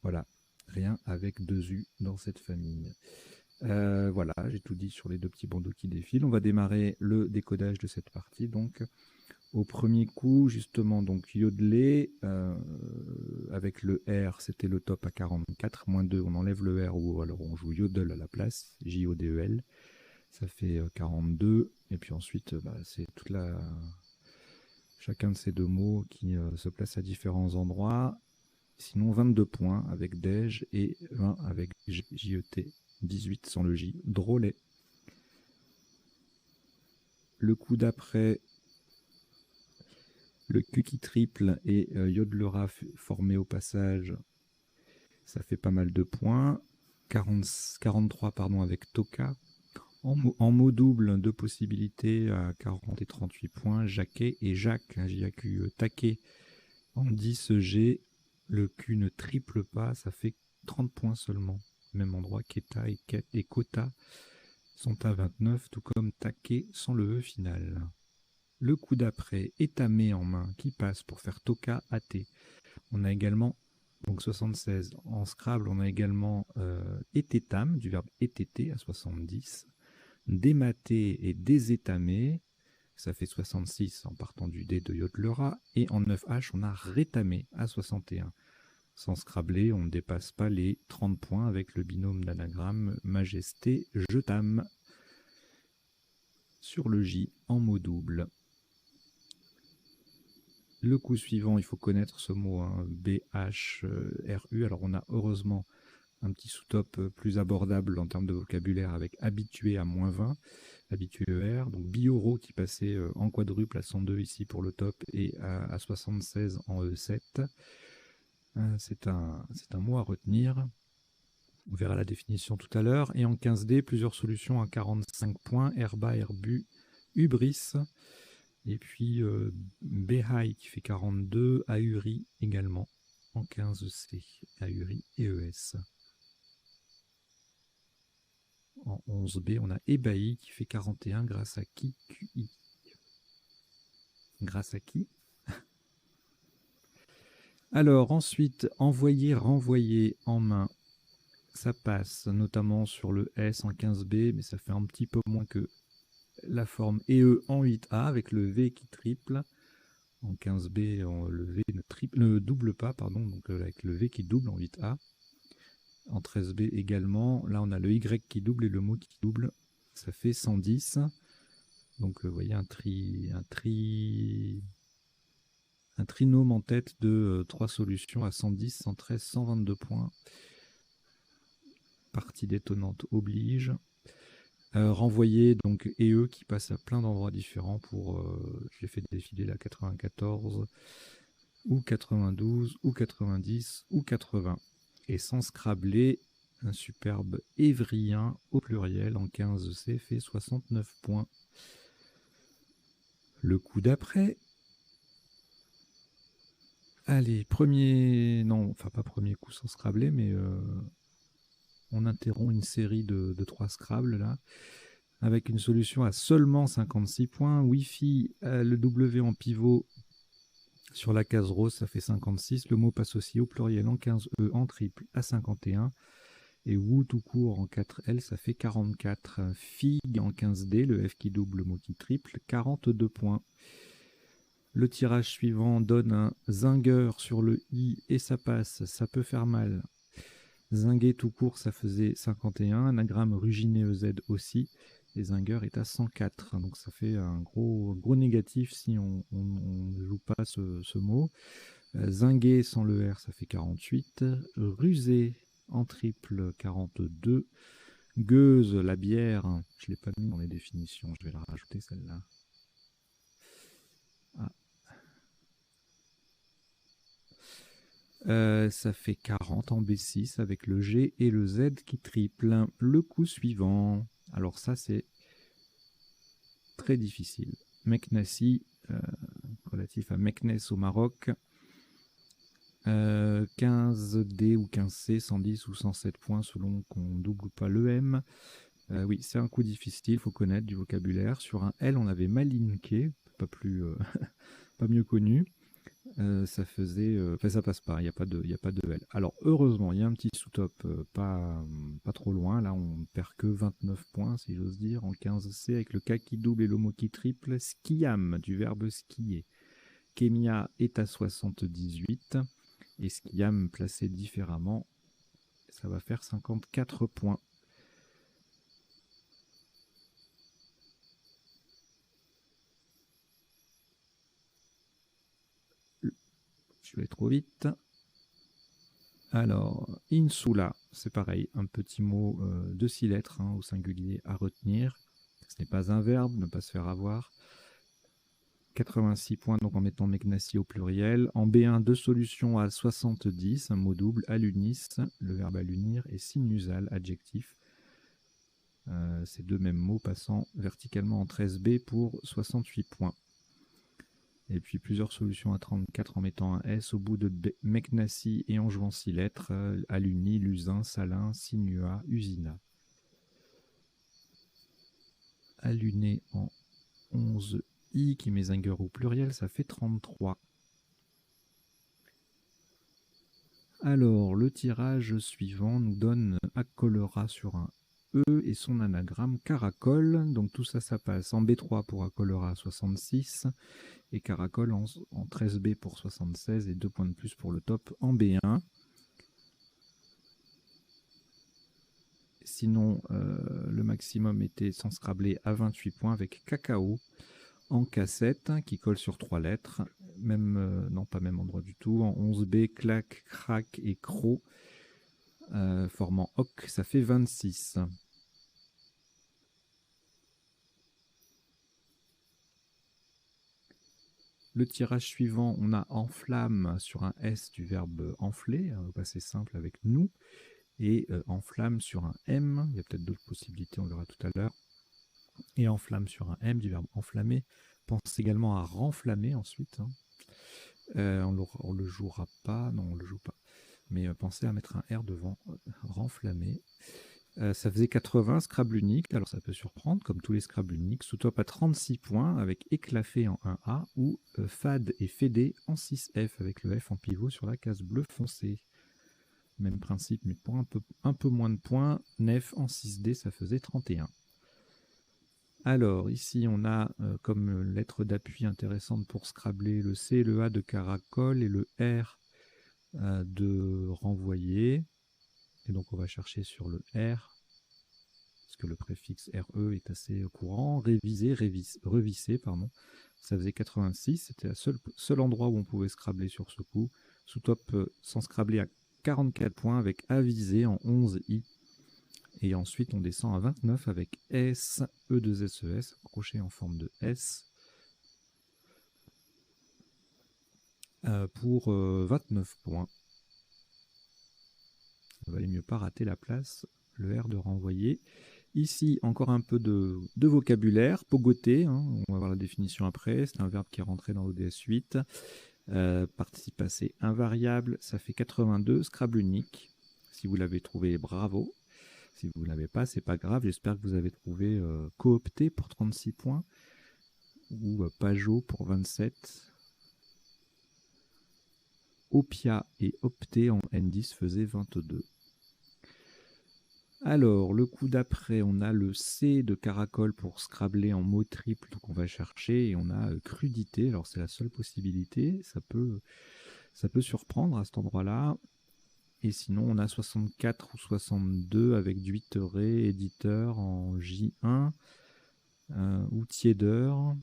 Voilà, rien avec deux U dans cette famille. Voilà, j'ai tout dit sur les deux petits bandeaux qui défilent. On va démarrer le décodage de cette partie. Donc, au premier coup, justement, donc yodeler, avec le R, c'était le top à 44, moins 2, on enlève le R, ou alors on joue yodel à la place, J-O-D-E-L, ça fait 42, et puis ensuite, c'est toute chacun de ces deux mots qui se place à différents endroits. Sinon, 22 points avec Dej et 20 avec JET, 18 sans le J, drôlet. Le coup d'après, le Q qui triple et yodelera formé au passage, ça fait pas mal de points. 43 pardon, avec Toka. En mot double, deux possibilités à 40 et 38 points. Jacquet et Jacques, J-A-Q, taquet en 10 G. Le Q ne triple pas, ça fait 30 points seulement. Même endroit, Keta et Kota sont à 29, tout comme taquet sans le E final. Le coup d'après, étamé en main, qui passe pour faire Toka AT. On a également, donc 76. En Scrabble, on a également ététam, du verbe ététer à 70. Dématé et désétamé, ça fait 66 en partant du dé de yodelera. Et en 9H, on a rétamé à 61. Sans Scrabbler, on ne dépasse pas les 30 points avec le binôme d'anagramme majesté jetame sur le J en mot double. Le coup suivant, il faut connaître ce mot, hein, B-H-R-U. Alors on a heureusement un petit sous-top plus abordable en termes de vocabulaire avec habitué à moins 20, habitué ER, donc bioro qui passait en quadruple à 102 ici pour le top et à 76 en E7. C'est un mot à retenir. On verra la définition tout à l'heure. Et en 15D, plusieurs solutions à 45 points, herba, herbu, hubris. Et puis Behai qui fait 42, Ahuri également en 15C, Ahuri et ES. En 11B, on a Ebahi qui fait 41 grâce à qui QI. Grâce à qui? Alors ensuite, envoyer, renvoyer en main, ça passe notamment sur le S en 15B, mais ça fait un petit peu moins que la forme EE en 8A avec le V qui triple. En 15B, le V ne double pas, pardon, donc avec le V qui double en 8A. En 13B également, là on a le Y qui double et le mot qui double, ça fait 110. Donc vous voyez un trinôme en tête de 3 solutions à 110, 113, 122 points. Partie détonnante oblige. Renvoyer donc EE qui passe à plein d'endroits différents pour, je l'ai fait défiler là, 94 ou 92 ou 90 ou 80. Et sans Scrabbler, un superbe évrien au pluriel en 15C fait 69 points. Le coup d'après. Allez, pas premier coup sans Scrabbler, mais on interrompt une série de 3 Scrabble là, avec une solution à seulement 56 points. Wi-Fi, le W en pivot sur la case rose, ça fait 56. Le mot passe aussi au pluriel en 15E en triple à 51. Et Wu tout court en 4L, ça fait 44. Fig en 15D, le F qui double, le mot qui triple, 42 points. Le tirage suivant donne un zinger sur le I et ça passe, ça peut faire mal. Zinguer tout court, ça faisait 51. Anagramme ruginé EZ aussi. Et zinger est à 104. Donc ça fait un gros négatif si on ne joue pas ce mot. Zinguer sans le R, ça fait 48. Rusé en triple, 42. Gueuse, la bière, je ne l'ai pas mis dans les définitions, je vais la rajouter celle-là. Ça fait 40 en B6 avec le G et le Z qui triple. Le coup suivant, alors ça c'est très difficile. Meknessi, relatif à Meknes au Maroc. 15D ou 15C, 110 ou 107 points selon qu'on double ou pas le M. Oui, c'est un coup difficile, il faut connaître du vocabulaire. Sur un L, on avait Malinké, pas plus, pas mieux connu. Ça faisait, enfin ça passe pas, il y a pas de L. Alors heureusement, il y a un petit sous-top pas trop loin. Là, on perd que 29 points, si j'ose dire, en 15C avec le K qui double et le mot qui triple. Skiam, du verbe skier. Kemia est à 78 et Skiam placé différemment, ça va faire 54 points. Je vais trop vite. Alors, insula, c'est pareil, un petit mot de 6 lettres au singulier à retenir. Ce n'est pas un verbe, ne pas se faire avoir. 86 points donc en mettant Meknassi au pluriel. En B1, deux solutions à 70, un mot double, alunis, le verbe alunir, et sinusal, adjectif. Ces deux mêmes mots passant verticalement en 13B pour 68 points. Et puis plusieurs solutions à 34 en mettant un S au bout de Meknassi et en jouant 6 lettres, aluni, lusin, salin, sinua, usina. Aluné en 11I qui met zinger au pluriel, ça fait 33. Alors, le tirage suivant nous donne Acolera sur un E et son anagramme Caracol. Donc tout ça, ça passe en B3 pour Acolera 66 et Caracol en 13B pour 76 et 2 points de plus pour le top en B1. Sinon, le maximum était sans scrabler à 28 points avec Cacao en K7 qui colle sur 3 lettres. Même, non, pas même endroit du tout. En 11B, clac, crac et cro. Formant OC, ça fait 26. Le tirage suivant, on a enflamme sur un S du verbe enfler, au passé simple avec nous, et enflamme sur un M, il y a peut-être d'autres possibilités, on verra tout à l'heure, et enflamme sur un M du verbe enflammer. Pense également à renflammer ensuite. On le jouera pas, non, on le joue pas. Mais pensez à mettre un R devant renflammer. Ça faisait 80, Scrabble unique, alors ça peut surprendre, comme tous les Scrabble uniques. Sous-top à 36 points, avec éclafé en 1A, ou fad et fédé en 6F, avec le F en pivot sur la case bleu foncé. Même principe, mais pour un peu moins de points. Nef en 6D, ça faisait 31. Alors, ici, on a comme lettre d'appui intéressante pour Scrabbler le C, le A de caracol et le R de renvoyer. Et donc, on va chercher sur le R, parce que le préfixe RE est assez courant. Réviser, revisser, pardon. Ça faisait 86. C'était le seul endroit où on pouvait Scrabbler sur ce coup. Sous-top sans Scrabbler à 44 points avec aviser en 11I. Et ensuite, on descend à 29 avec S, E2SES, crochet en forme de S, pour 29 points. Il valait mieux pas rater la place, le R de renvoyer. Ici, encore un peu de vocabulaire, pogoter, on va voir la définition après, c'est un verbe qui est rentré dans l'ODS 8. Participe passé invariable, ça fait 82, Scrabble unique. Si vous l'avez trouvé, bravo. Si vous ne l'avez pas, c'est pas grave. J'espère que vous avez trouvé coopté pour 36 points ou Pajot pour 27. Opia et Opté en N10 faisaient 22. Alors, le coup d'après, on a le C de caracol pour Scrabbler en mot triple qu'on va chercher, et on a crudité. Alors, c'est la seule possibilité. Ça peut surprendre à cet endroit-là. Et sinon, on a 64 ou 62 avec Duiteré, éditeur en J1, ou tiédeur.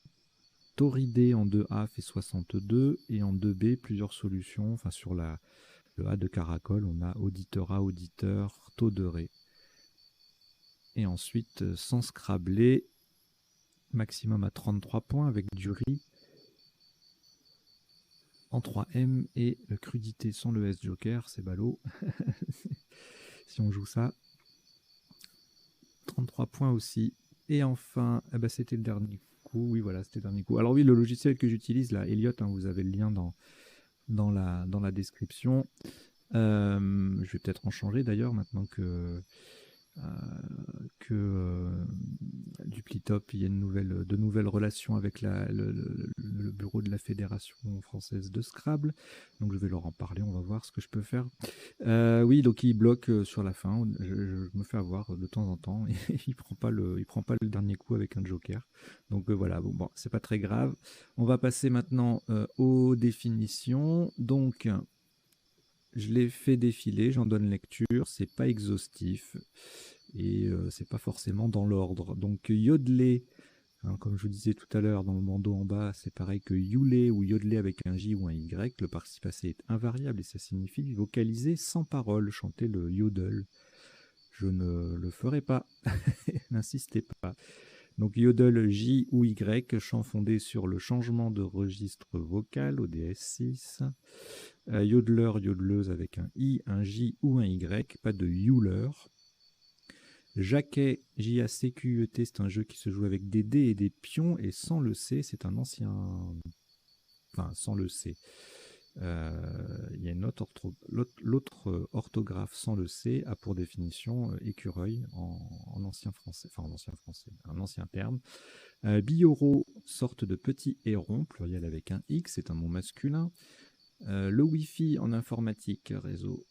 Toridé en 2A fait 62, et en 2B, plusieurs solutions. Enfin, sur le A de caracol, on a auditera, auditeur, tauderé. Et ensuite, sans Scrabbler, maximum à 33 points avec du riz en 3M et crudité sans le S joker, c'est ballot. Si on joue ça, 33 points aussi. Et enfin, eh ben, c'était le dernier coup. Oui, voilà, c'était le dernier coup. Alors oui, le logiciel que j'utilise, là, Elliot, vous avez le lien dans la description. Je vais peut-être en changer d'ailleurs maintenant que que Duplitop, il y a de nouvelles relations avec le bureau de la Fédération française de Scrabble. Donc je vais leur en parler, on va voir ce que je peux faire. Oui, donc il bloque sur la fin. Je me fais avoir de temps en temps et il prend pas le dernier coup avec un joker. Donc voilà, bon, c'est pas très grave. On va passer maintenant aux définitions. Donc je les fais défiler, j'en donne lecture, c'est pas exhaustif et c'est pas forcément dans l'ordre. Donc yodeler, hein, comme je vous disais tout à l'heure dans le bandeau en bas, c'est pareil que youler ou yodeler avec un J ou un Y. Le participe passé est invariable et ça signifie vocaliser sans parole, chanter le yodel. Je ne le ferai pas, n'insistez pas. Donc yodel J ou Y, chant fondé sur le changement de registre vocal, ODS6. Yodeler, yodeleuse avec un I, un J ou un Y, pas de youler. Jacquet, J-A-C-Q-E-T, c'est un jeu qui se joue avec des dés et des pions, et sans le C, c'est un ancien... Enfin, sans le C. Il y a une autre l'autre orthographe sans le C a pour définition écureuil en ancien français, enfin en ancien français, un ancien terme. Bioro, sorte de petit héron, pluriel avec un X, c'est un nom masculin. Le Wi-Fi en informatique, réseau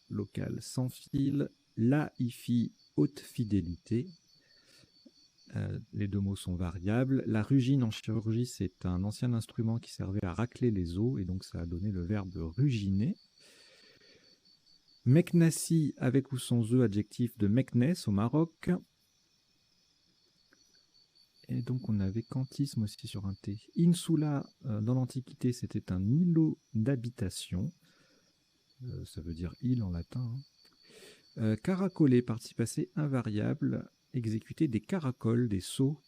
local sans fil. La Hi-Fi, haute fidélité. Les deux mots sont variables. La rugine en chirurgie, c'est un ancien instrument qui servait à racler les os, et donc ça a donné le verbe ruginer. Meknassi, avec ou sans E, adjectif de Meknes au Maroc. Et donc on avait kantisme aussi sur un T. Insula, dans l'Antiquité, c'était un îlot d'habitation. Ça veut dire île en latin. Caracoler, participe passé invariable, exécuter des caracoles, des sauts.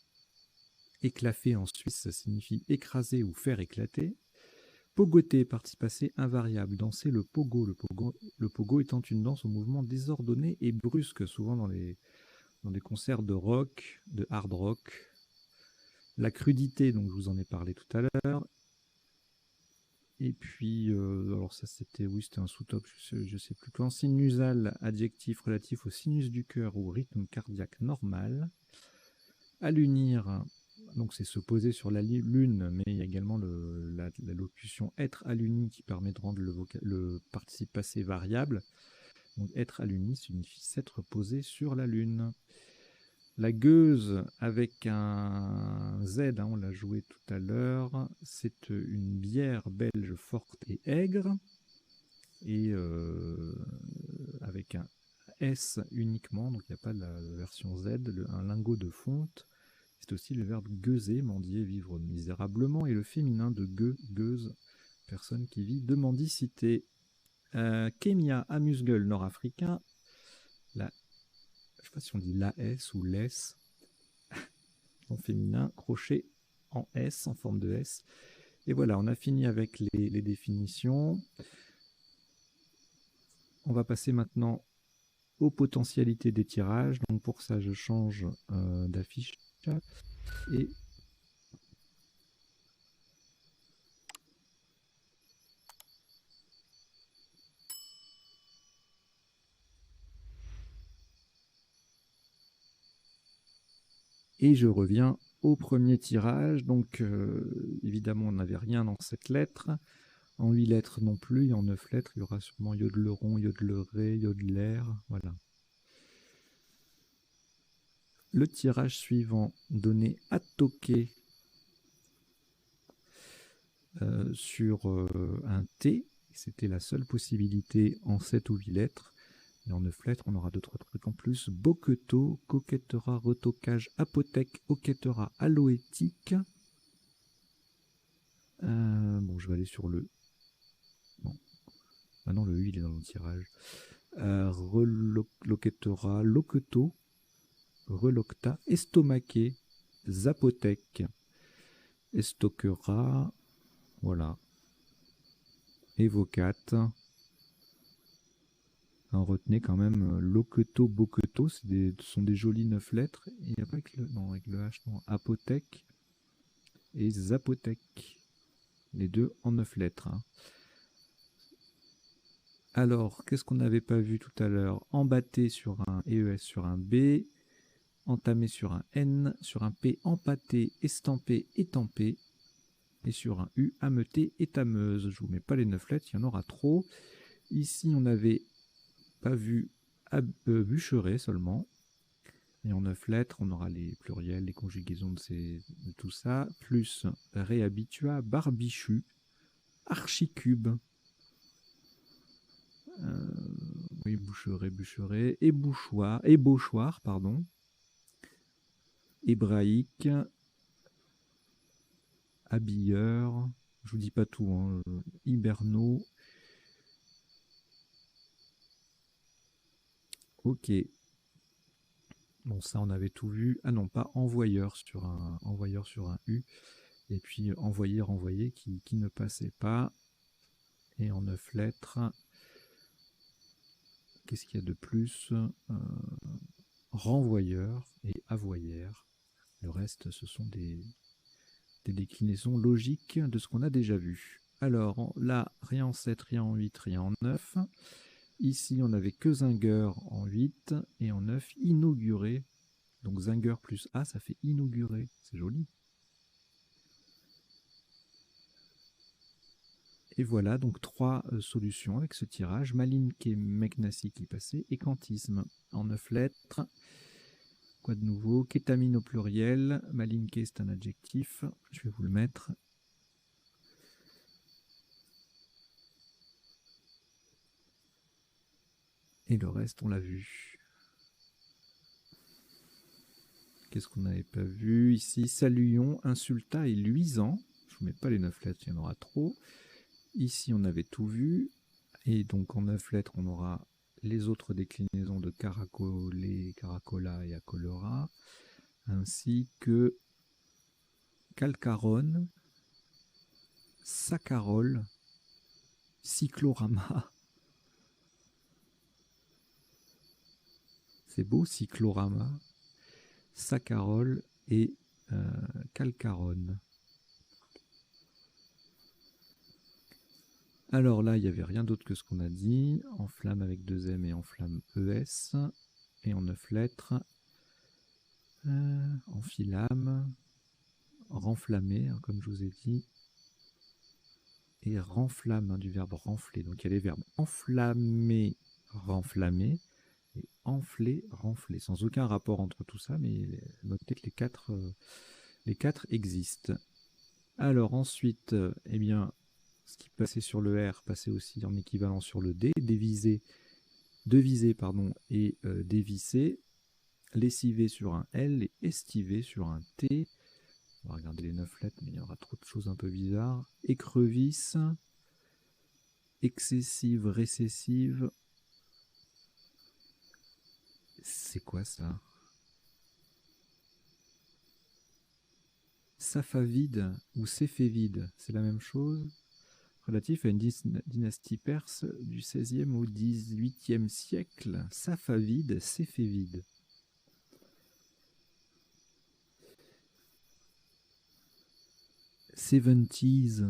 Éclaffer en Suisse, ça signifie écraser ou faire éclater. Pogoter, participe passé invariable, danser le pogo. Le pogo étant une danse au mouvement désordonné et brusque, souvent dans des concerts de rock, de hard rock. La crudité, donc je vous en ai parlé tout à l'heure. Et puis, alors ça c'était, oui, c'était un sous-top, je sais plus quand. Sinusal, adjectif relatif au sinus du cœur ou rythme cardiaque normal. Allunir, donc c'est se poser sur la lune, mais il y a également la locution être alluni qui permet de rendre le participe passé variable. Donc être alluni signifie s'être posé sur la lune. La gueuse avec un Z, hein, on l'a joué tout à l'heure, c'est une bière belge forte et aigre, et avec un S uniquement, donc il n'y a pas la version Z, un lingot de fonte. C'est aussi le verbe gueuser, mendier, vivre misérablement, et le féminin de gueuse, personne qui vit de mendicité. Kemia, amuse-gueule nord-africain, je ne sais pas si on dit la S ou l'S, en féminin, crochet en S, en forme de S. Et voilà, on a fini avec les définitions. On va passer maintenant aux potentialités des tirages. Donc pour ça, je change d'affiche et je reviens au premier tirage. Donc évidemment, on n'avait rien dans cette lettre. En 8 lettres non plus, et en 9 lettres, il y aura sûrement yodleron, yodeleré, yodeler, voilà. Le tirage suivant, donné à toquer sur un T, c'était la seule possibilité en 7 ou 8 lettres. Et en 9 lettres, on aura d'autres trucs en plus. Boqueto, coquettera, retocage, apothèque, oquettera, aloétique. Bon, je vais aller sur le... Bon. Maintenant, le U, il est dans le tirage. Reloquettera, loqueto, relocta, estomaqué, zapothèque, estoquera, voilà, évocate. Retenez quand même loqueto, boqueto, ce sont des jolies 9 lettres. Il n'y a pas que avec le H, non, apothèque et zapothèque, les deux en 9 lettres. Hein. Alors, qu'est-ce qu'on n'avait pas vu tout à l'heure? Embatté sur un EES sur un B, entamé sur un N, sur un P, empâté, estampé, étampé, et sur un U, ameuté, étameuse. Je vous mets pas les 9 lettres, il y en aura trop. Ici, on n'avait pas vu bûcherer seulement. Et en 9 lettres, on aura les pluriels, les conjugaisons de tout ça, plus réhabitua, barbichu, archicube, oui, bûcherer, ébauchoir, pardon, hébraïque, habilleur, je vous dis pas tout, hein, hiberno, ok. Bon, ça, on avait tout vu. Ah non, pas envoyeur sur un U. Et puis envoyer, renvoyer, qui ne passait pas. Et en 9 lettres, qu'est-ce qu'il y a de plus? Renvoyeur et avoyère. Le reste, ce sont des déclinaisons logiques de ce qu'on a déjà vu. Alors là, rien en 7, rien en 8, rien en 9. Ici, on n'avait que Zinger en 8 et en 9, inauguré. Donc Zinger plus A, ça fait inaugurer. C'est joli. Et voilà, donc 3 solutions avec ce tirage. Malinke, Meknassi qui passait, et Kantisme en 9 lettres. Quoi de nouveau? Kétamine au pluriel. Malinke, c'est un adjectif. Je vais vous le mettre. Et le reste, on l'a vu. Qu'est-ce qu'on n'avait pas vu ici? Saluons, insulta et luisant. Je ne vous mets pas les 9 lettres, il y en aura trop. Ici, on avait tout vu. Et donc, en 9 lettres, on aura les autres déclinaisons de caracolé, caracola et acolora, ainsi que calcarone, saccharole, cyclorama. C'est beau, cyclorama, saccharole et calcarone. Alors là, il n'y avait rien d'autre que ce qu'on a dit. En flamme avec 2 M et en flamme ES. Et en 9 lettres. Enfilame, renflammer, hein, comme je vous ai dit. Et renflamme, hein, du verbe renfler. Donc il y a les verbes enflammer, renflammer. Et enfler, renfler. Sans aucun rapport entre tout ça, mais notez que les quatre existent. Alors ensuite, eh bien, ce qui passait sur le R passait aussi en équivalent sur le D, deviser et dévisser, lessiver sur un L et estiver sur un T. On va regarder les 9 lettres, mais il y aura trop de choses un peu bizarres. Écrevisse, excessive, récessive. C'est quoi ça? Safavide ou Céphévide, c'est la même chose. Relatif à une dynastie perse du XVIe au XVIIIe siècle. Safavide, Céphévide. Seventies.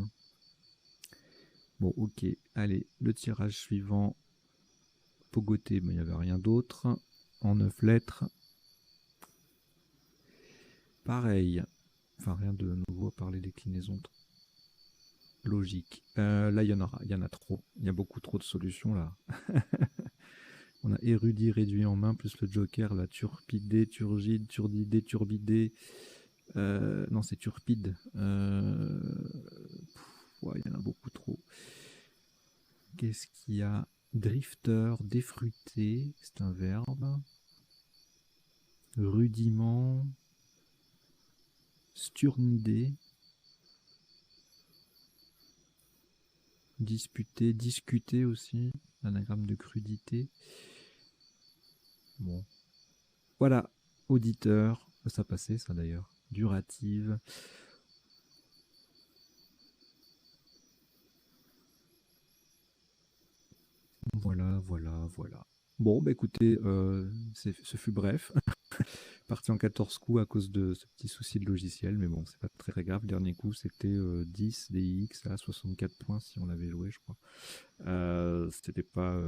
Bon, ok. Allez, le tirage suivant. Pogoté, mais il n'y avait rien d'autre. En 9 lettres. Pareil. Enfin, rien de nouveau à parler des déclinaisons logiques. Là, il y en a trop. Il y a beaucoup trop de solutions, là. On a érudit réduit en main, plus le joker, la turpidé, turgide, turdidé, turbidé. Non, c'est turpide. Ouais, il y en a beaucoup trop. Qu'est-ce qu'il y a? Drifter, défruité, c'est un verbe. Rudiment, sturnidé, disputer, discuter aussi, anagramme de crudité. Bon. Voilà, auditeur, ça passait ça d'ailleurs. Durative. Voilà. Bon, bah écoutez, ce fut bref. parti en 14 coups à cause de ce petit souci de logiciel, mais bon, c'est pas très, très grave. Le dernier coup, c'était 10 DX à 64 points si on l'avait joué, je crois. C'était pas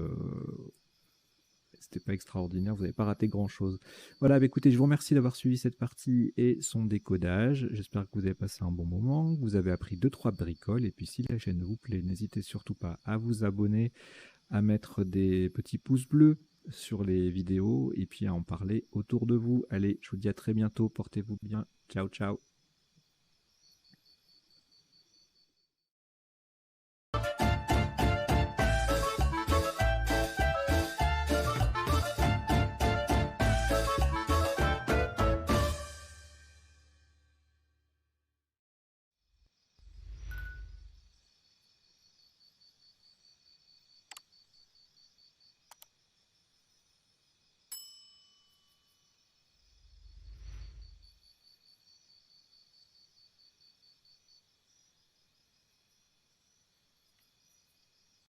extraordinaire, vous n'avez pas raté grand-chose. Voilà, bah, écoutez, je vous remercie d'avoir suivi cette partie et son décodage. J'espère que vous avez passé un bon moment, que vous avez appris 2-3 bricoles. Et puis si la chaîne vous plaît, n'hésitez surtout pas à vous abonner, à mettre des petits pouces bleus sur les vidéos et puis à en parler autour de vous. Allez, je vous dis à très bientôt, portez-vous bien. Ciao, ciao.